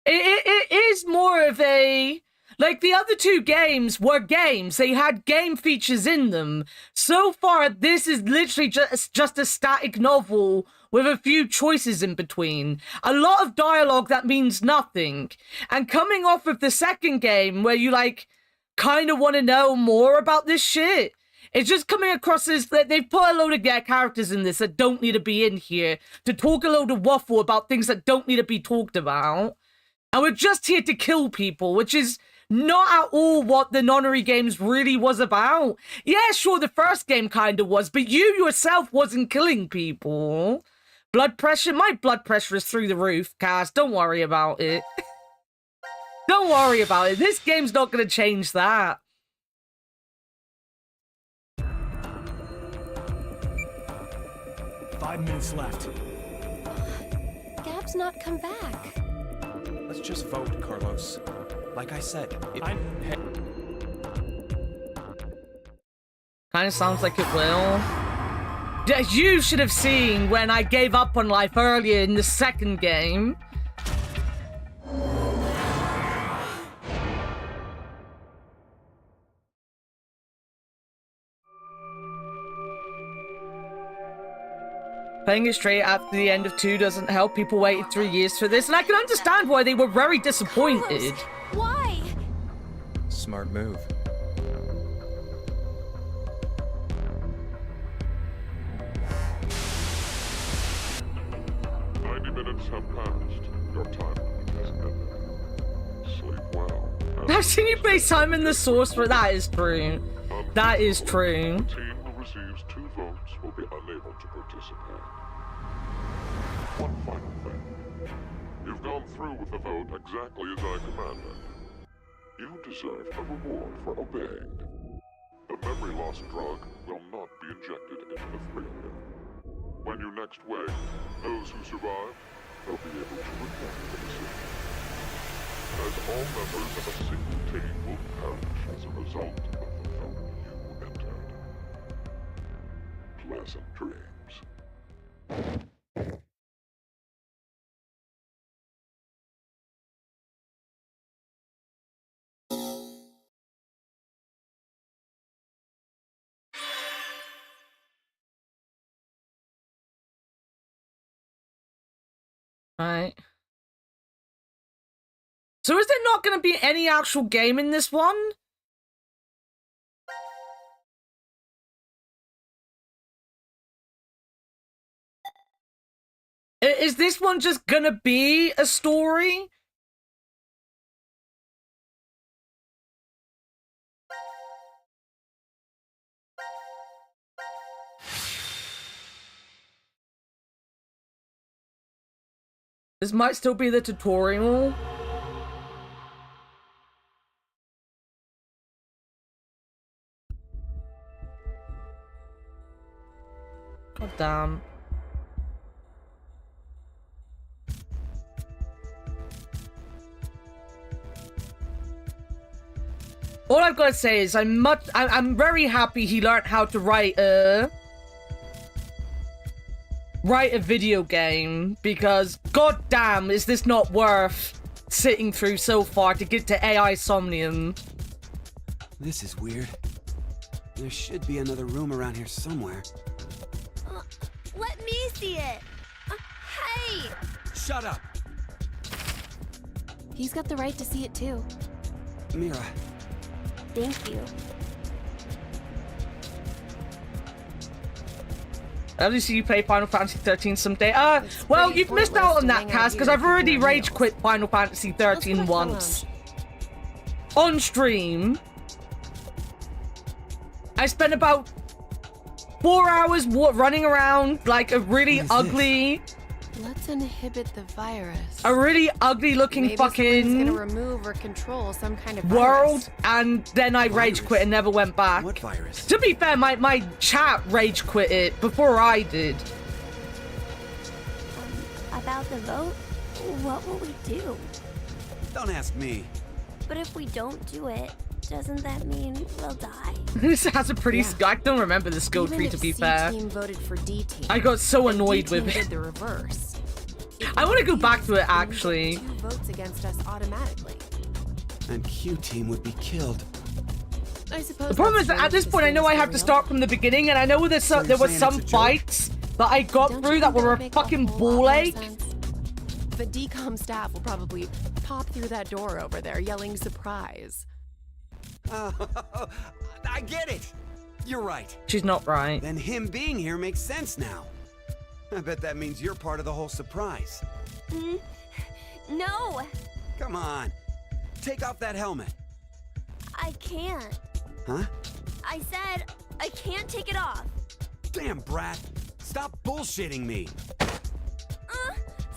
It is more of a... Like, the other 2 games were games. They had game features in them. So far, this is literally just a static novel with a few choices in between. A lot of dialogue that means nothing. And coming off of the second game, where you, like, kind of want to know more about this shit. It's just coming across as that they've put a load of characters in this that don't need to be in here to talk a load of waffle about things that don't need to be talked about. And we're just here to kill people, which is not at all what the Nonary games really was about. Yeah, sure, the first game kind of was, but you yourself wasn't killing people. Blood pressure? My blood pressure is through the roof, Cass. Don't worry about it. Don't worry about it. This game's not going to change that. Five minutes left. Gab's not come back. Let's just vote, Carlos. Like I said, Kind of sounds like it will. Yeah, you should have seen when I gave up on life earlier in the second game. Playing it straight after the end of 2 doesn't help. People waited 3 years for this, and I can understand why they were very disappointed. Why? smart move. Minutes have passed. Your time has ended. Sleep well. I've seen you play Simon the Sorcerer. That is true. That is true. The team who receives 2 votes will be unable to participate. One final thing. You've gone through with the vote exactly as I commanded. You deserve a reward for obeying. The memory loss drug will not be injected into the 3 of you. When you next wake, those who survive will be able to regret the decision. As all members of a single team will perish as a result of the vote you entered. Pleasant dreams. Right. So is there not going to be any actual game in this one? Is this one just going to be a story? This might still be the tutorial. God damn. All I've got to say is I'm very happy he learned how to write a video game, because god damn is this not worth sitting through so far to get to AI Somnium. This is weird. There should be another room around here somewhere. Let me see it. Hey! Shut up! He's got the right to see it too. Mira. Thank you. I'll see you play Final Fantasy 13 someday. Well, you've missed out on that, Cass, because I've already rage quit Final Fantasy 13 once. On stream. I spent about 4 hours running around like a really ugly... Let's inhibit the virus. A really ugly looking Maybe fucking... gonna remove or control some kind of world, virus. and then I rage quit and never went back. What virus? To be fair, my chat rage quit it before I did. About the vote? What will we do? Don't ask me. But if we don't do it, doesn't that mean we'll die? This has a pretty... I don't remember the skill tree, to be fair. Team voted for D team. I got so annoyed with did it. the reverse. I want to go back to it, actually. 2 votes against us automatically. And Q team would be killed. I suppose The problem is that at this point, I know I have to start from the beginning, and I know there's So there you're were saying some it's a joke? fights that I got Don't through you that think were a make fucking whole lot ball more ache. sense? The DCOM staff will probably pop through that door over there yelling surprise. I get it. You're right. She's not right. Then him being here makes sense now. I bet that means you're part of the whole surprise. No! Come on. Take off that helmet. I can't. Huh? I said I can't take it off. Damn, Brat. Stop bullshitting me.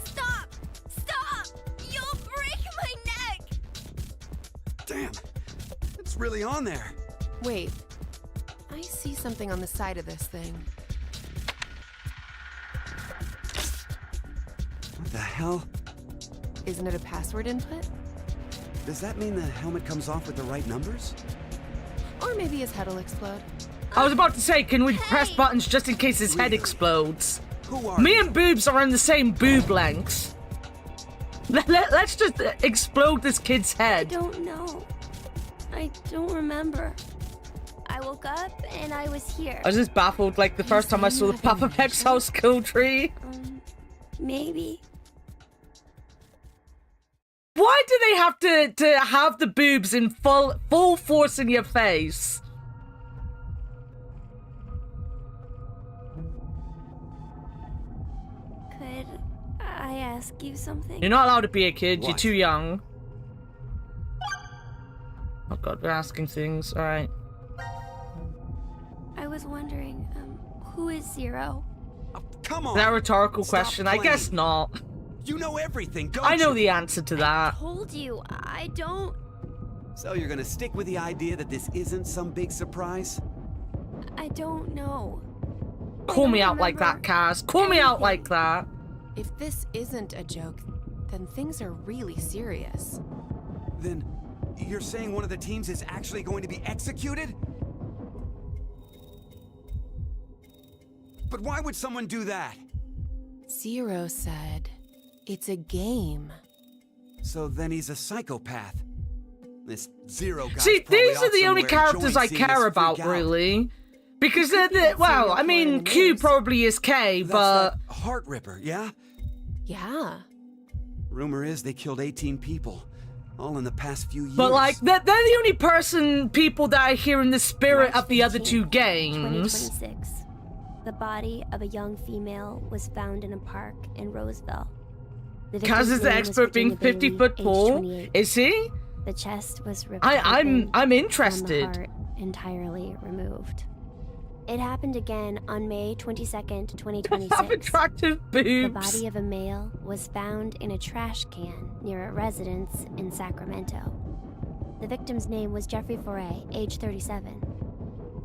Stop! Stop! You'll break my neck! Damn. It's really on there. Wait, I see something on the side of this thing. What the hell? Isn't it a password input? Does that mean the helmet comes off with the right numbers? Or maybe his head will explode. I was about to say, can we press buttons just in case his head explodes? Me and Boobs are on the same boob lengths. Let's just explode this kid's head. I don't know. I don't remember. I woke up and I was here. I was just baffled like the first time I saw the Papa Peck's house kill tree. Maybe. Why do they have to have the boobs in full force in your face? Could I ask you something? You're not allowed to be a kid. What? You're too young. Oh god, we're asking things. All right. I was wondering, who is Zero? Oh, come on. Is that a rhetorical Stop question? I guess playing. not. You know everything, don't I know you? the answer to that. Told you, I don't. So you're gonna stick with the idea that this isn't some big surprise? I don't know. Call me out like that, Kaz. Call me out like that. If this isn't a joke, then things are really serious. Then you're saying one of the teams is actually going to be executed? But why would someone do that? Zero said, it's a game. So then he's a psychopath. This Zero guy. See, these are the only characters I care about, really. Because they're the, well, I mean, Q probably is K, but... That's that Heart Ripper, yeah? Yeah. Rumor is they killed 18 people, all in the past few years. But, like, they're the only people that I hear in the spirit of the other two games. 2026. The body of a young female was found in a park in Roseville. Kaz is the expert being 50 foot tall. Is he? The chest was ripped I'm interested. and the heart entirely removed. It happened again on May 22nd, 2026. Have attractive boobs. The body of a male was found in a trash can near a residence in Sacramento. The victim's name was Jeffrey Foray, age 37.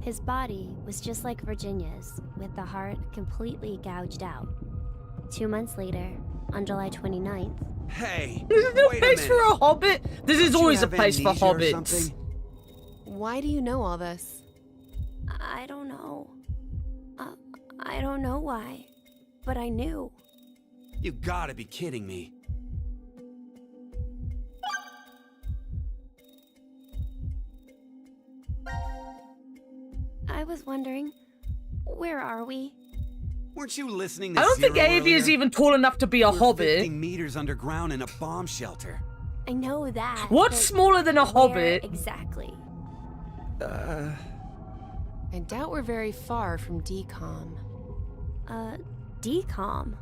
His body was just like Virginia's, with the heart completely gouged out. 2 months later, on July 29th... Hey! This is no wait place for a hobbit. This is always a place for hobbits. Why do you know all this? I don't know. I don't know why, but I knew. You gotta be kidding me. I was wondering, where are we? Weren't you listening to I don't think Zero Avia is earlier? even tall enough to be a We're hobbit. 50 meters underground in a bomb shelter. I know that. What's but smaller than a where hobbit? Exactly. I doubt we're very far from DCOM. DCOM.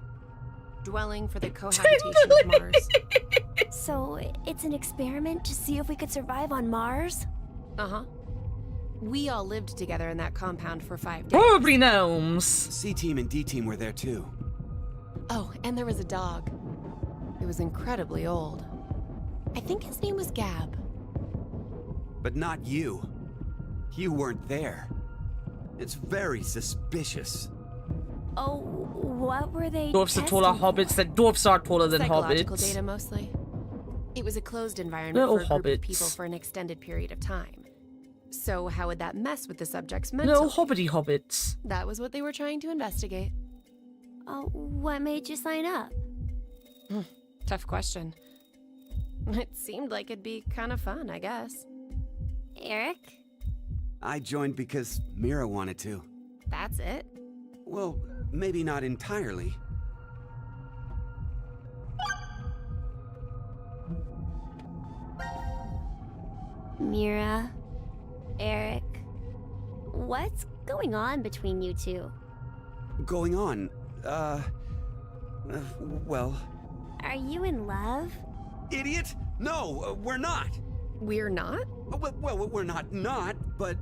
Dwelling for the cohabitation of Mars. So, it's an experiment to see if we could survive on Mars? Uh-huh. We all lived together in that compound for 5 days. Probably gnomes. C-Team and D-Team were there too. Oh, and there was a dog. It was incredibly old. I think his name was Gab. But not you. You weren't there. It's very suspicious. Oh, what were they Dwarfs are taller testing hobbits. for? That dwarfs are taller than Psychological hobbits. data mostly. It was a closed environment Little for a group of hobbits. people for an extended period of time. So how would that mess with the subject's mental? Little hobbity hobbits. That was what they were trying to investigate. What made you sign up? Tough question. It seemed like it'd be kind of fun, I guess. Eric? I joined because Mira wanted to. That's it? Well, maybe not entirely. Mira? Eric? What's going on between you two? Going on, well... Are you in love? Idiot! No, we're not! We're not? Well, we're not, but...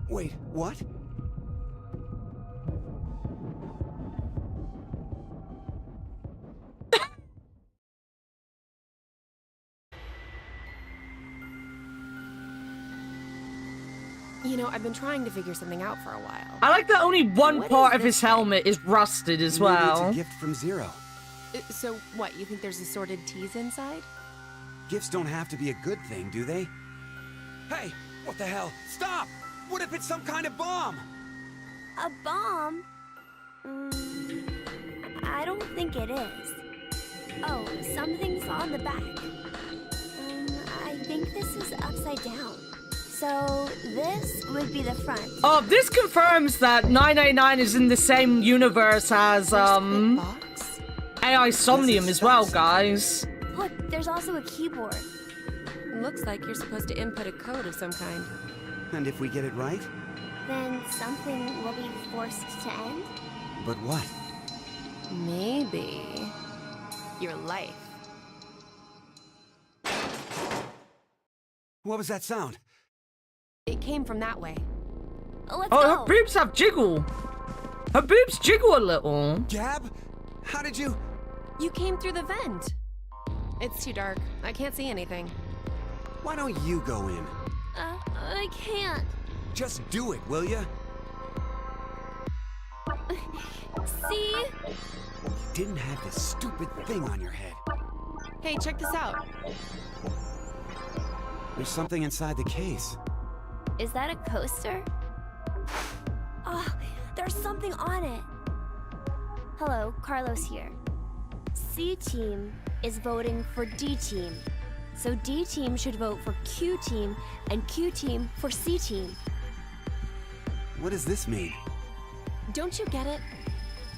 Wait, what? You know, I've been trying to figure something out for a while. I like that only one What part is of his this thing? helmet is rusted as Maybe well. it's a gift from Zero. So, what, you think there's assorted teas inside? Gifts don't have to be a good thing, do they? Hey, what the hell? Stop! What if it's some kind of bomb? A bomb? I don't think it is. Oh, something's on the back. I think this is upside down. So this would be the front. Oh, this confirms that 989 is in the same universe as AI Somnium as well, guys. Look, there's also a keyboard. Looks like you're supposed to input a code of some kind. And if we get it right? Then something will be forced to end? But what? Maybe your life. What was that sound? It came from that way. Let's Oh, go. her boobs have jiggle. Her boobs jiggle a little. Gab? How did you... You came through the vent. It's too dark. I can't see anything. Why don't you go in? I can't. Just do it, will ya? See? You didn't have this stupid thing on your head. Hey, check this out. There's something inside the case. Is that a coaster? Oh, there's something on it. Hello, Carlos here. C Team is voting for D Team. So D Team should vote for Q Team, and Q Team for C Team. What does this mean? Don't you get it?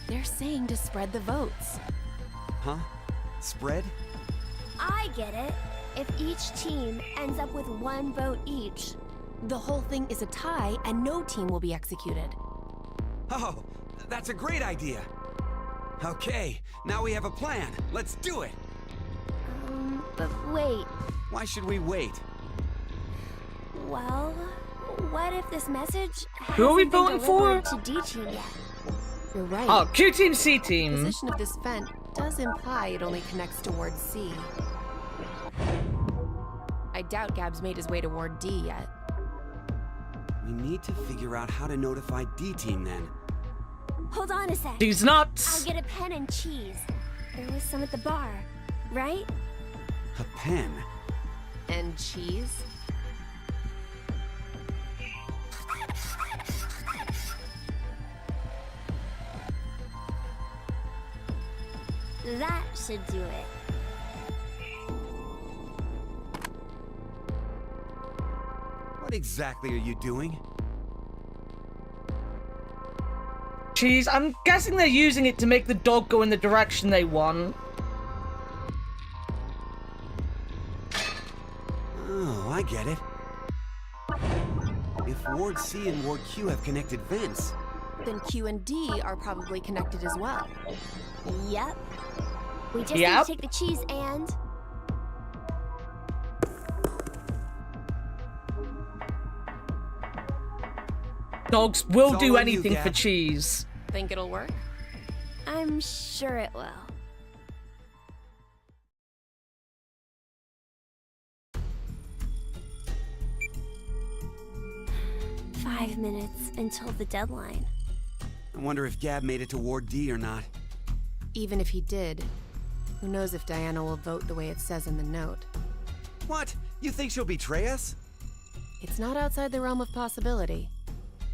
They're saying to spread the votes. Huh? Spread? I get it. If each team ends up with 1 vote each. The whole thing is a tie, and no team will be executed. Oh, that's a great idea. Okay, now we have a plan. Let's do it. But wait. Why should we wait? Well, what if this message Who are we hasn't been voting for? delivered to D Team yet? You're right. Oh, Q Team, C The Team. position of this vent does imply it only connects towards C. I doubt Gab's made his way toward D yet. We need to figure out how to notify D-Team then. Hold on a sec. These nuts. I'll get a pen and cheese. There was some at the bar, right? A pen? And cheese? That should do it. What exactly are you doing? Cheese. I'm guessing they're using it to make the dog go in the direction they want. Oh, I get it. If Ward C and Ward Q have connected vents, Then Q and D are probably connected as well. Yep. We just Yep. need to take the cheese and... Dogs will It's do all on you, anything for Gab. cheese. Think it'll work? I'm sure it will. Five minutes until the deadline. I wonder if Gab made it to Ward D or not. Even if he did, who knows if Diana will vote the way it says in the note. What? You think she'll betray us? It's not outside the realm of possibility.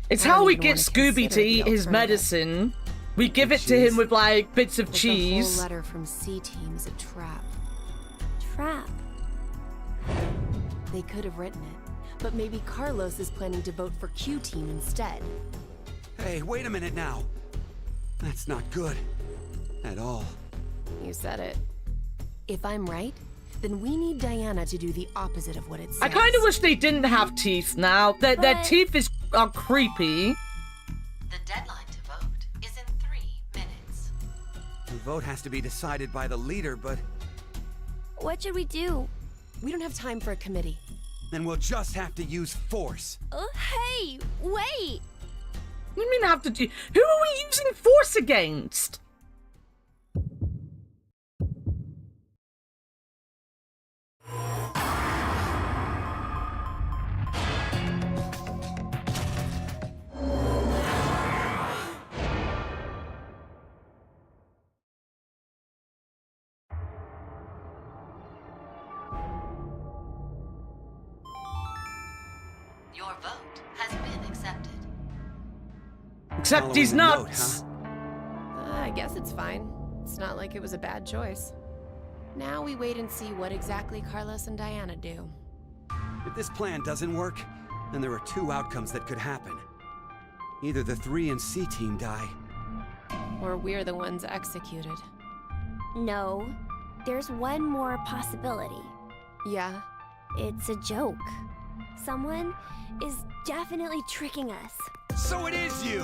It's I how don't we even get wanna Scooby consider to eat the his alternative. medicine. We give it to cheese? him with like bits of But the cheese. whole letter from C Team is a trap. Trap. They could have written it, but maybe Carlos is planning to vote for Q Team instead. Hey, wait a minute now. That's not good. At all. You said it. If I'm right, then we need Diana to do the opposite of what it says. I kind of wish they didn't have teeth now. Their But- teeth are creepy. The deadline to vote is in 3 minutes. The vote has to be decided by the leader, but What should we do? We don't have time for a committee. then we'll just have to use force. Hey, wait! What do you mean have to do? Who are we using force against? Your vote has been accepted. Except he's Following the nuts. note, I guess it's fine. It's not like it was a bad choice. Now we wait and see what exactly Carlos and Diana do. If this plan doesn't work, then there are two outcomes that could happen. Either the 3 and C team die. Or we're the ones executed. No, there's one more possibility. Yeah? It's a joke. Someone is definitely tricking us. So it is you!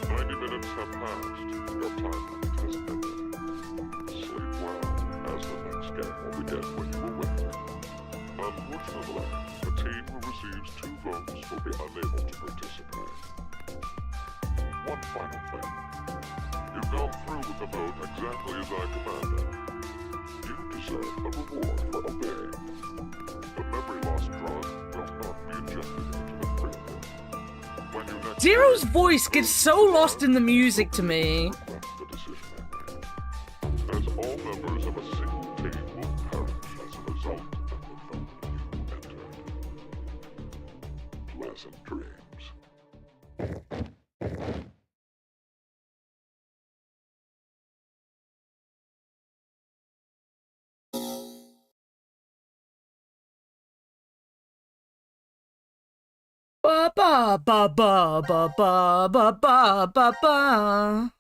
90 minutes have passed. Your time limit has ended. Sleep well, as the next game will begin when you awake. Unfortunately, the team who receives 2 votes will be unable to participate. One final thing. You've gone through with the vote exactly as I commanded. You deserve a reward for obeying. The memory loss drug will not be injected into the premium. When you next Zero's voice gets so lost in the music to me. request the decision maker, as all members of a single team will perish as a result of the vote you entered. Pleasant dreams. Ba ba ba ba ba ba ba ba ba ba.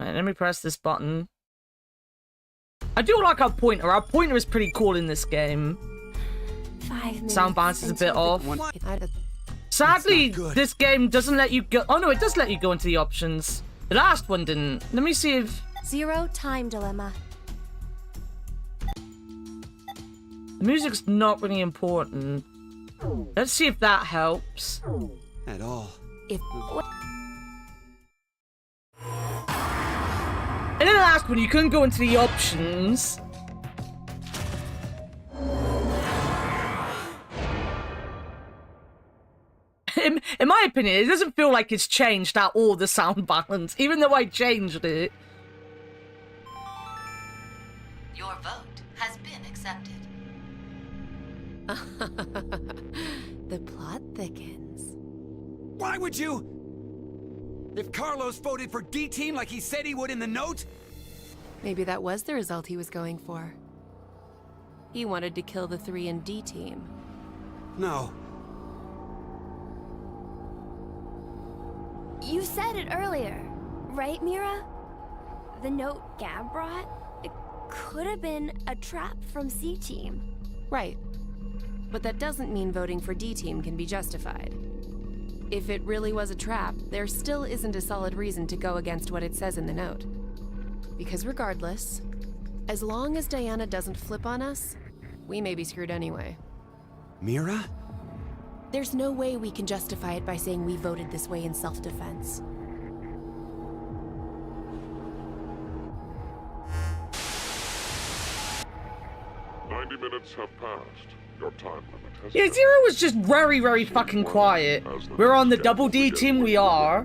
Alright, let me press this button. I do like our pointer. Our pointer is pretty cool in this game. 5 minutes. Sound balance is a bit off. What? Sadly, That's not good. this game doesn't let you go. Oh no, it does let you go into the options. The last one didn't. Let me see if Zero time dilemma. the music's not really important. Let's see if that helps. At all. If And then the last one, you couldn't go into the options. In my opinion, it doesn't feel like it's changed at all, the sound balance, even though I changed it. Your vote has been accepted. the plot thickens. Why would you? If Carlos voted for D team like he said he would in the note? Maybe that was the result he was going for. He wanted to kill the 3 and D team. No. You said it earlier, right, Mira? The note Gab brought? It could have been a trap from C Team. Right. But that doesn't mean voting for D team can be justified. If it really was a trap, there still isn't a solid reason to go against what it says in the note. Because regardless, as long as Diana doesn't flip on us, we may be screwed anyway. Mira? There's no way we can justify it by saying we voted this way in self-defense. Minutes have passed. Your time limit has Yeah, Zero was just very, very fucking quiet. We're on the double D team, we are.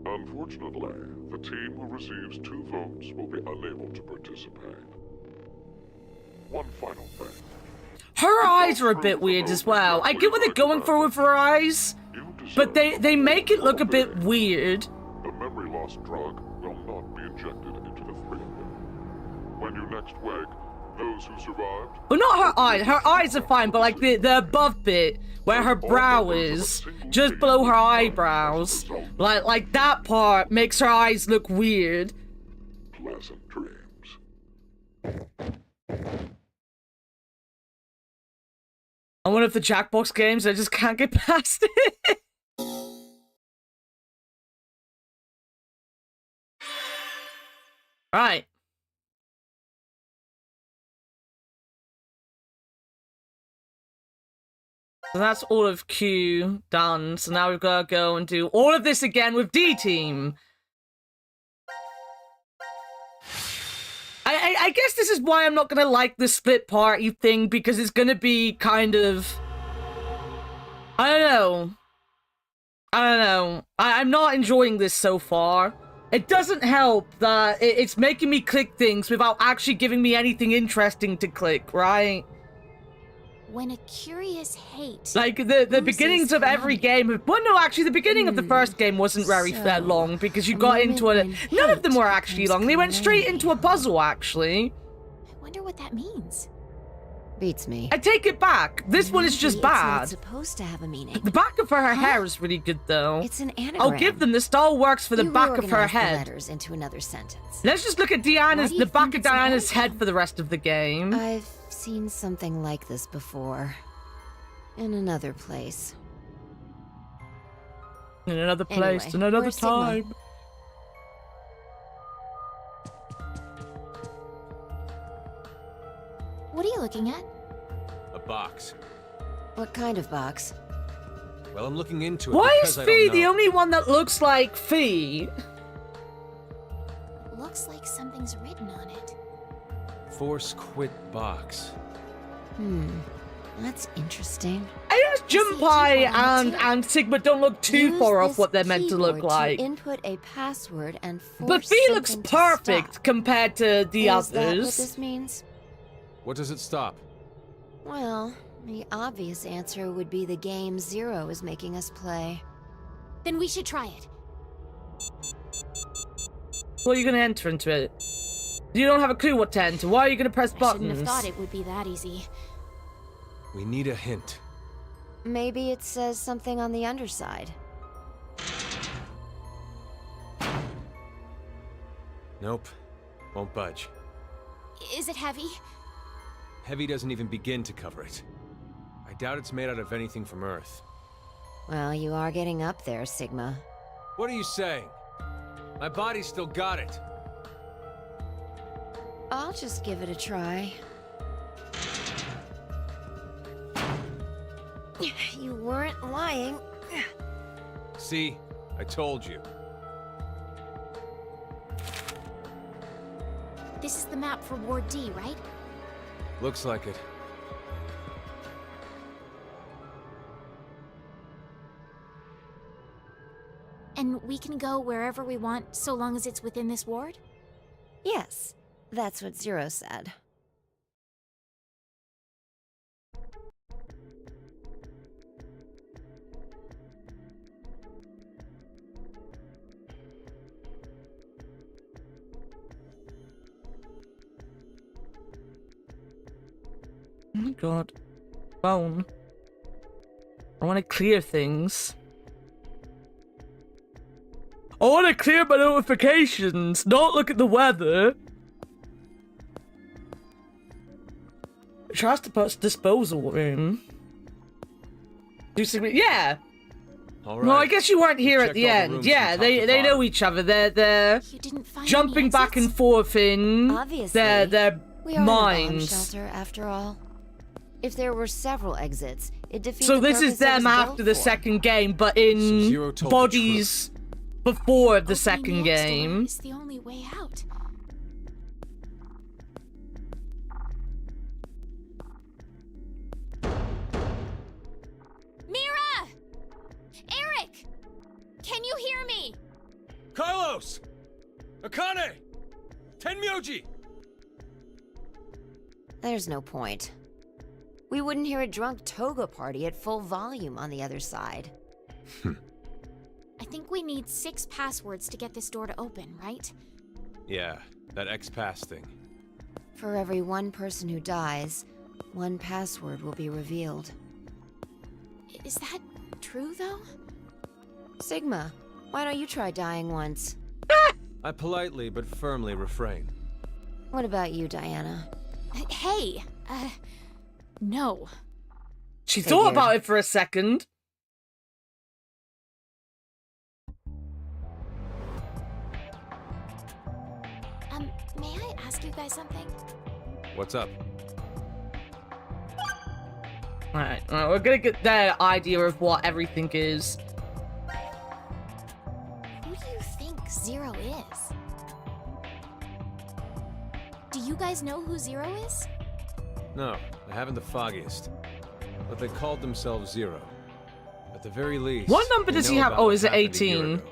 Unfortunately, the team who receives 2 votes will be unable to participate. One final thing. Her eyes are a bit weird as well. I get what they're going for with her eyes, but they make it look a bit weird. The memory loss drug will not be injected into the 3 of you. When you next wake, those who survived... Well, not her eyes. Her eyes are fine, but like the above bit, where her brow is, just below her eyebrows. Like that part makes her eyes look weird. Pleasant dreams. On one of the Jackbox games, I just can't get past it. Right. So that's all of Q done. So now we've got to go and do all of this again with D Team. I guess this is why I'm not going to like the split party thing, because it's going to be kind of... I don't know. I'm not enjoying this so far. It doesn't help that it's making me click things without actually giving me anything interesting to click, right? When a curious hate... Like, the beginnings of every game... Well, no, actually, the beginning of the first game wasn't very long, because you got into a... None of them were actually long. They went straight into a puzzle, actually. I wonder what that means. Beats me. I take it back. This one is just bad. It's not supposed to have a meaning. The back of her hair is really good, though. It's an anagram. I'll give them the style works for the back of her The head. letters into another sentence. Let's just look at the back of Diana's head for the rest of the game. I've seen something like this before. In another place. In another place, Anyway, in another where's Sigma? time. What are you looking at? A box. What kind of box? Well, I'm looking into it. Why is because I Fee don't the know. only one that looks like Fee? Looks like something's written on it. Force quit box. That's interesting. I guess Junpei and Sigma don't look too Use far off this what they're meant to look keyboard like. To input a password and force But Fee looks something to perfect stop. compared to the Is that what others. this means? What does it stop? Well, the obvious answer would be the game Zero is making us play. Then we should try it. What are you going to enter into it? You don't have a clue what to enter. Why are you going to press I buttons? shouldn't have thought it would be that easy. We need a hint. Maybe it says something on the underside. Nope. Won't budge. Is it heavy? Heavy doesn't even begin to cover it. I doubt it's made out of anything from Earth. Well, you are getting up there, Sigma. What are you saying? My body's still got it. I'll just give it a try. You weren't lying. See? I told you. This is the map for Ward D, right? Looks like it. And we can go wherever we want, so long as it's within this ward? Yes, that's what Zero said. Oh my god. Phone. I want to clear things. I want to clear my notifications, not look at the weather. Tries to put disposal room. Yeah. All right. No, I guess you weren't here at Checked the all the end. rooms Yeah, from top to they know bottom. each other. They're You didn't find jumping any back and exits? forth in Obviously, their we are in a bomb minds. shelter, after all. If there were several exits, it defeats So the this is purpose it them was after built the for. second game, but So in Zero told the bodies before the Opening second the X door game. is the only way out. Mira! Eric! Can you hear me? Carlos! Akane! Tenmyoji! There's no point. We wouldn't hear a drunk toga party at full volume on the other side. I think we need 6 passwords to get this door to open, right? Yeah, that X-Pass thing. For every one person who dies, one password will be revealed. Is that true, though? Sigma, why don't you try dying once? I politely but firmly refrain. What about you, Diana? Hey, no. She thought Figured. about it for a second. May I ask you guys something? What's up? Alright, we're gonna get the idea of what everything is. Who do you think Zero is? Do you guys know who Zero is? No, I haven't the foggiest. But they called themselves Zero. At the very least. What number they does he know have? about Oh, what is it happened a year 18? ago.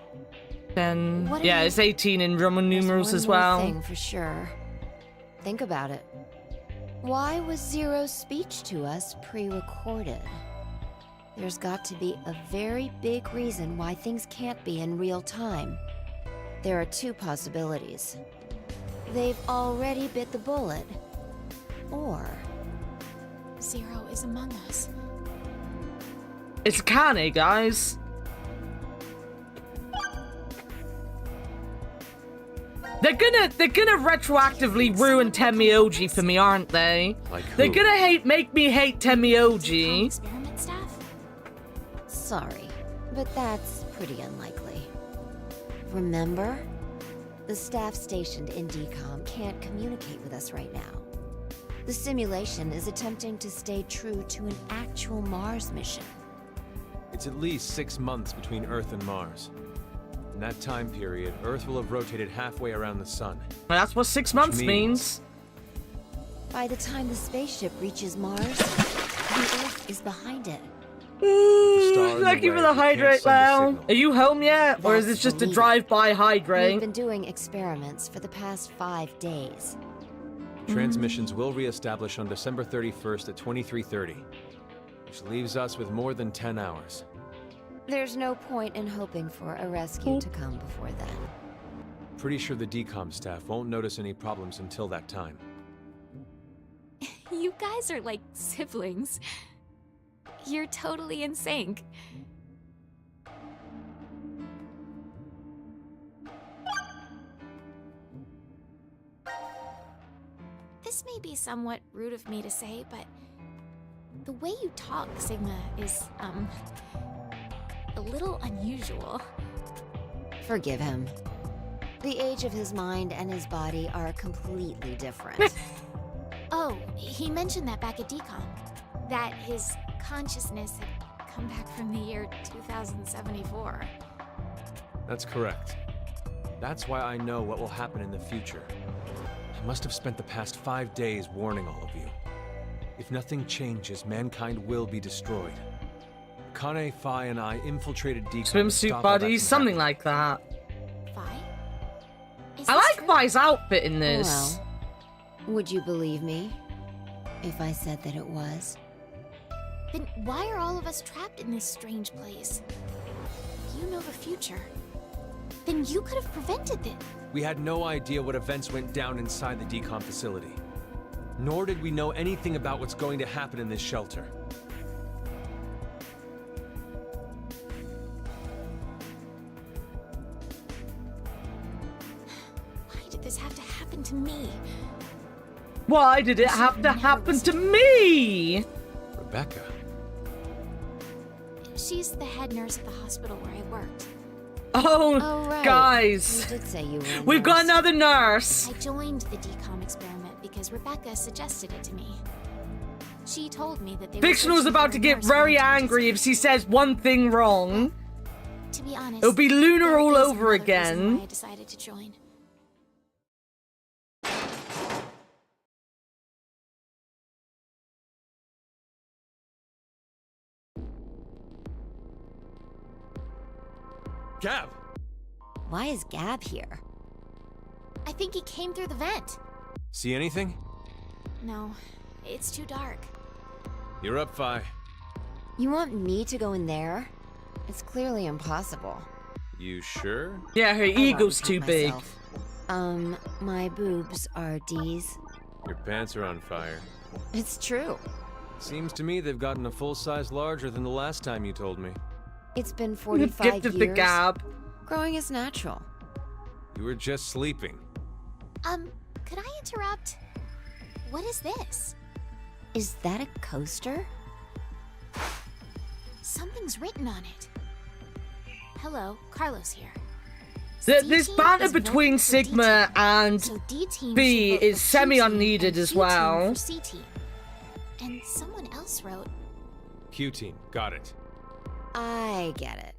Then What yeah, if it's 18 in Roman There's numerals one as more well. thing for sure. Think about it. Why was Zero's speech to us pre-recorded? There's got to be a very big reason why things can't be in real time. There are two possibilities. They've already bit the bullet. Or... Zero is among us. It's canny, guys. They're gonna retroactively ruin Tenmyoji for me, aren't they? Like who? They're gonna make me hate Tenmyoji. Experiment staff? Sorry, but that's pretty unlikely. Remember? The staff stationed in DCOM can't communicate with us right now. The simulation is attempting to stay true to an actual Mars mission. It's at least 6 months between Earth and Mars. In that time period, Earth will have rotated halfway around the sun. Well, that's what 6 months means. By the time the spaceship reaches Mars, the Earth is behind it. Thank you for the hydrate, Lau. Are you home yet? Or is this just a drive-by We've hydrate? been doing experiments for the past 5 days. Transmissions will re-establish on December 31st at 23:30, which leaves us with more than 10 hours. There's no point in hoping for a rescue to come before then. Pretty sure the DCOM staff won't notice any problems until that time. You guys are like siblings. You're totally in sync. This may be somewhat rude of me to say, but the way you talk, Sigma, is, a little unusual. Forgive him. The age of his mind and his body are completely different. Oh, he mentioned that back at DCOM. That his consciousness had come back from the year 2074. That's correct. That's why I know what will happen in the future. I must have spent the past 5 days warning all of you. If nothing changes, mankind will be destroyed. Kane, Phi, and I infiltrated DCOM. Swimsuit buddies, something like that. Phi? I like Phi's outfit in this. Well, would you believe me if I said that it was? Then why are all of us trapped in this strange place? You know the future. Then you could have prevented it. We had no idea what events went down inside the DCOM facility. Nor did we know anything about what's going to happen in this shelter. Why did this have to happen to me? Why did it have to happen to me? Rebecca. She's the head nurse at the hospital where I worked. Oh, right. guys. You did say you were a We've got nurse. another nurse. I joined the DCOM experiment because Rebecca suggested it to me. She told me that they were Fictional's searching about for to a get nurse very who wanted to angry if she says one thing wrong. To be honest, It'll be Lunar there all is over another reason again. why I decided to join. Gab! Why is Gab here? I think he came through the vent. See anything? No, it's too dark. You're up, Phi. You want me to go in there? It's clearly impossible. You sure? Yeah, her I won't ego's repeat too big. myself. My boobs are D's. Your pants are on fire. It's true. Seems to me they've gotten a full size larger than the last time you told me. It's been 45 Gift of years. the Gab. Growing is natural. You were just sleeping. Could I interrupt? What is this? Is that a coaster? Something's written on it. Hello, Carlos here. This C-Team banter is between voting for Sigma D-Team, and so D-Team B should vote is for semi-unneeded Q-Team as and well. Q-Team for C-Team. And someone else wrote, Q-Team, got it. I get it.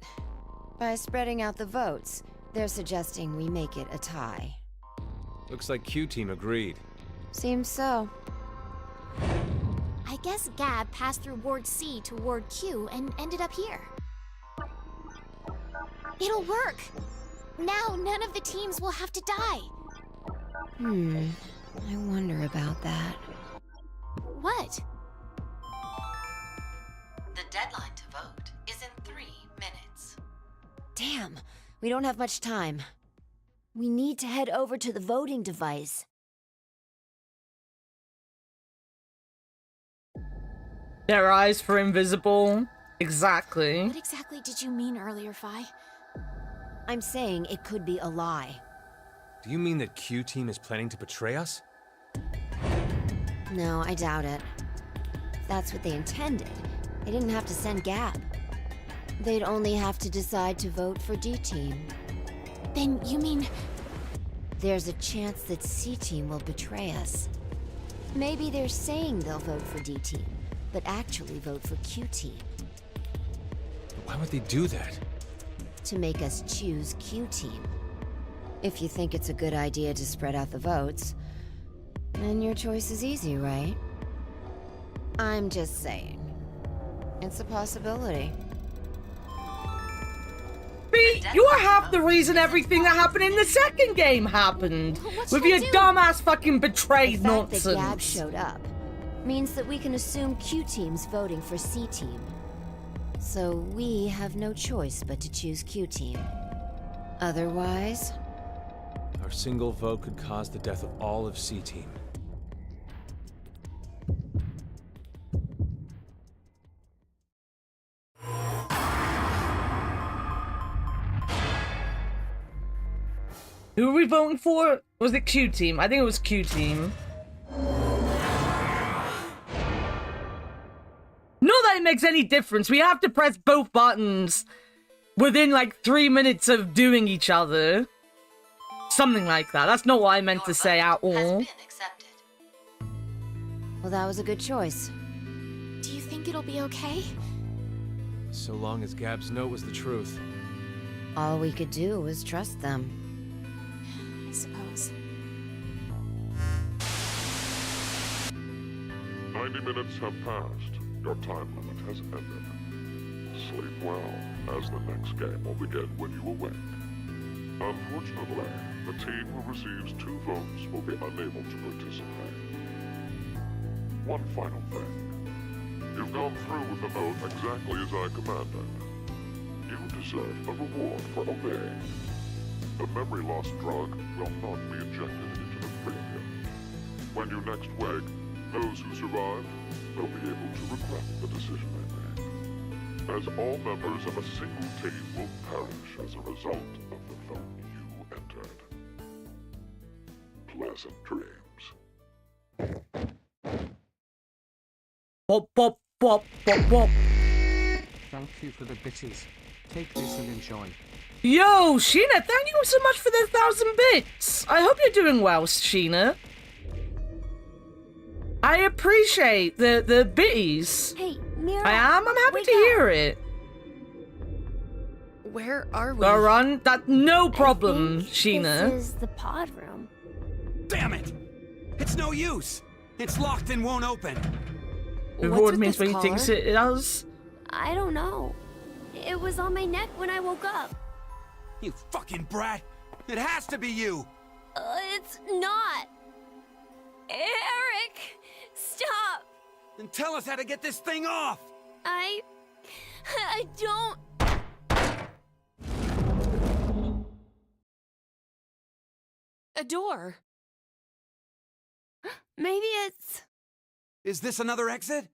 By spreading out the votes, they're suggesting we make it a tie. Looks like Q-Team agreed. Seems so. I guess Gab passed through Ward C to Ward Q and ended up here. It'll work! Now none of the teams will have to die. I wonder about that. What? The deadline to vote is in 3 minutes. Damn, we don't have much time. We need to head over to the voting device. Their eyes for invisible. Exactly. What exactly did you mean earlier, Phi? I'm saying it could be a lie. Do you mean that Q Team is planning to betray us? No, I doubt it. If that's what they intended, they didn't have to send Gab. They'd only have to decide to vote for D-Team. Then you mean... There's a chance that C-Team will betray us. Maybe they're saying they'll vote for D-Team, but actually vote for Q-Team. Why would they do that? To make us choose Q-Team. If you think it's a good idea to spread out the votes, then your choice is easy, right? I'm just saying. It's a possibility. B, you are half the reason everything that happened in the second game happened. What With should I your do? dumbass fucking betrayed The fact nonsense. that Gab showed up means that we can assume Q-Team's voting for C-Team. So we have no choice but to choose Q-Team. Otherwise... Our single vote could cause the death of all of C-Team. Who were we voting for? Was it Q Team? I think it was Q Team. Not that it makes any difference. We have to press both buttons within like 3 minutes of doing each other. Something like that. That's not what I meant to say at all. Well, that was a good choice. Do you think it'll be okay? So long as Gab's note was the truth. All we could do was trust them. I suppose. 90 minutes have passed. Your time limit has ended. Sleep well, as the next game will begin when you awake. Unfortunately, the team who receives 2 votes will be unable to participate. One final thing. You've gone through with the vote exactly as I commanded. You deserve a reward for obeying. The memory loss drug will not be injected into the 3 of you. When you next wake, those who survived will be able to regret the decision they made. As all members of a single team will perish as a result of the vote you entered. Pleasant dreams. Bop, bop, bop, bop, bop. Thank you for the bitties. Take this and enjoy. Yo, Sheena, thank you so much for the 1,000 bits. I hope you're doing well, Sheena. I appreciate the bitties. Hey, Mira. I am. I'm happy to hear it. Where are we? Go run. That no problem, Sheena. This is the pod room. Damn it! It's no use. It's locked and won't open. Reward means what he thinks it does. I don't know. It was on my neck when I woke up. You fucking brat! It has to be you! It's not. Eric, stop. Then tell us how to get this thing off! I don't. A door. Maybe it's... Is this another exit?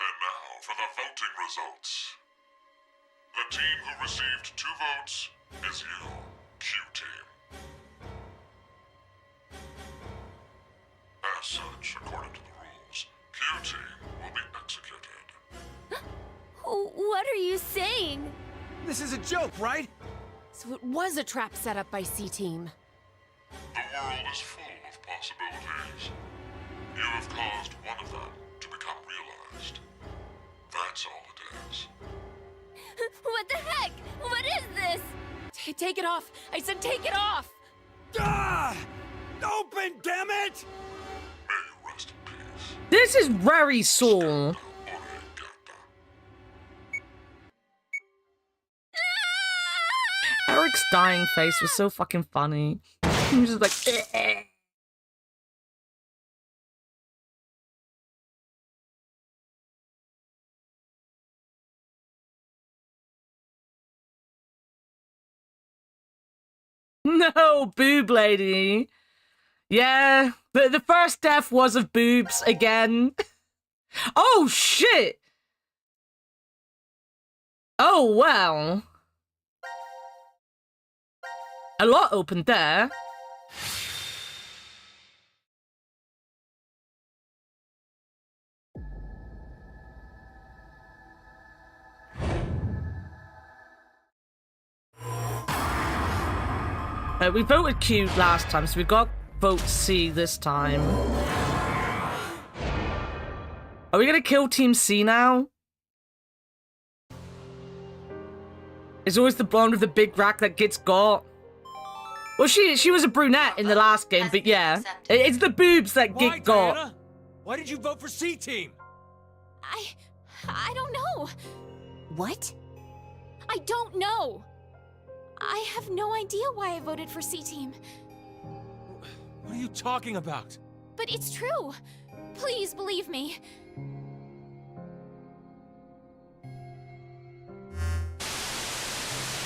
And now for the voting results. The team who received 2 votes is you, Q-Team. As such, according to the rules, Q-Team will be executed. What are you saying? This is a joke, right? So it was a trap set up by C-Team. The world is full of possibilities. You have caused one of them to become realized. That's all it is. What the heck? What is this? Take it off! I said take it off! Ah! Open, damn it! May you rest in peace. This is very sore. dying face was so fucking funny. He was just like, eh. No, boob lady. Yeah, the first death was of boobs again. Oh, shit. Oh, well. A lot opened there. We voted Q last time, so we got vote C this time. Are we gonna kill Team C now? It's always the blonde with the big rack that gets got. Well, she was a brunette in the last game, but yeah. It's the boobs that get got. Diana? Why did you vote for C Team? I don't know. What? I don't know. I have no idea why I voted for C Team. What are you talking about? But it's true. Please believe me.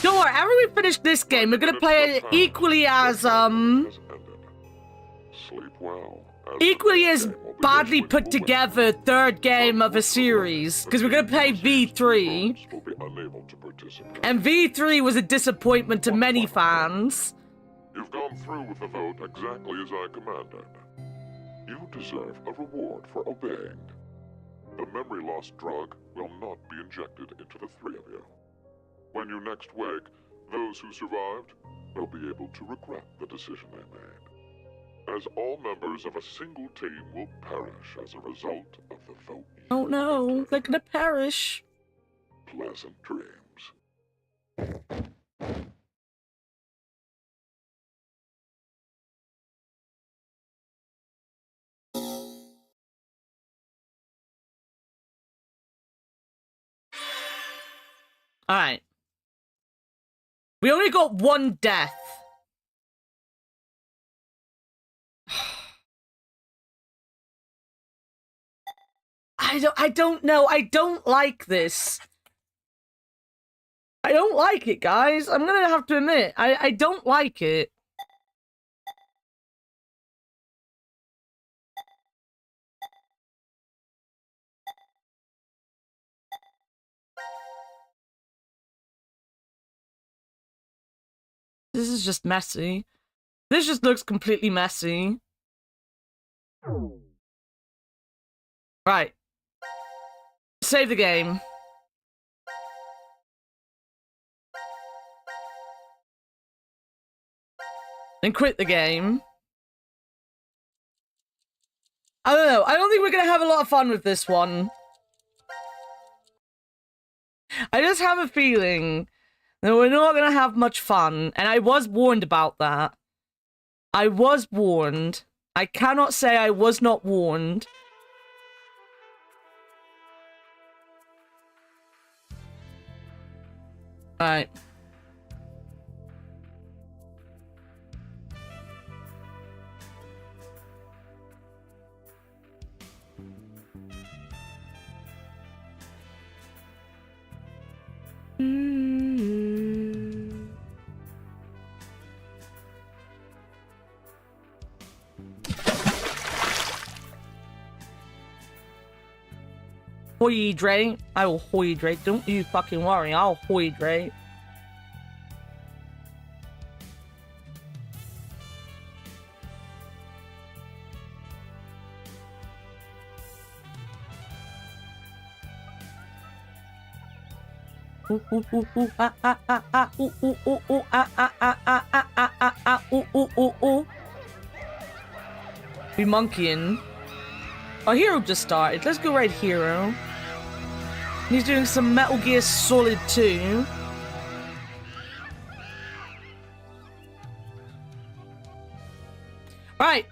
Don't worry, after we finish this game, we're gonna play it equally as, Sleep well. equally as badly put together third game of a series, because we're gonna play V3. Will be unable to participate. And V3 was a disappointment to many fans. You've gone through with the vote exactly as I commanded. You deserve a reward for obeying. The memory loss drug will not be injected into the three of you. When you next wake, those who survived will be able to regret the decision they made. As all members of a single team will perish as a result of the vote. Oh no, they're gonna perish. Pleasant dreams. Alright. We only got one death. I don't know. I don't like this. I don't like it, guys. I'm gonna have to admit, I don't like it. This is just messy. This just looks completely messy. Right. Save the game. Then quit the game. I don't know. I don't think we're gonna have a lot of fun with this one. I just have a feeling that we're not gonna have much fun, and I was warned about that. I was warned. I cannot say I was not warned. Alright. Hydrate. I will hydrate. Don't you fucking worry. I'll hydrate. Be monkeying. Our hero just started. Let's go right hero. He's doing some Metal Gear Solid 2. Right.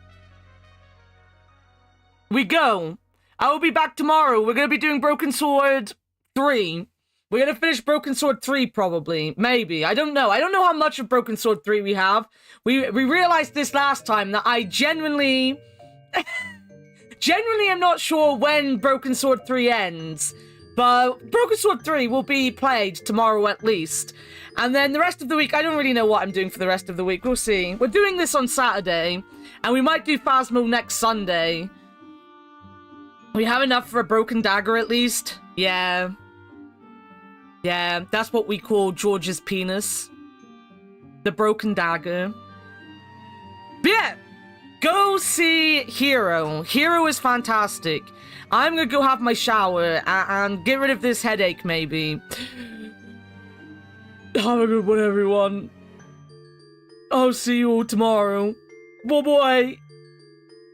We go. I will be back tomorrow. We're going to be doing Broken Sword 3. We're gonna finish Broken Sword 3, probably. Maybe. I don't know. I don't know how much of Broken Sword 3 we have. We realized this last time that I genuinely... genuinely am not sure when Broken Sword 3 ends. But Broken Sword 3 will be played tomorrow at least. And then the rest of the week, I don't really know what I'm doing for the rest of the week. We'll see. We're doing this on Saturday. And we might do Phasmo next Sunday. We have enough for a broken dagger at least? Yeah. Yeah, that's what we call George's penis. The broken dagger. But yeah, go see Hero. Hero is fantastic. I'm gonna go have my shower and get rid of this headache, maybe. Have a good one, everyone. I'll see you all tomorrow. Bye-bye.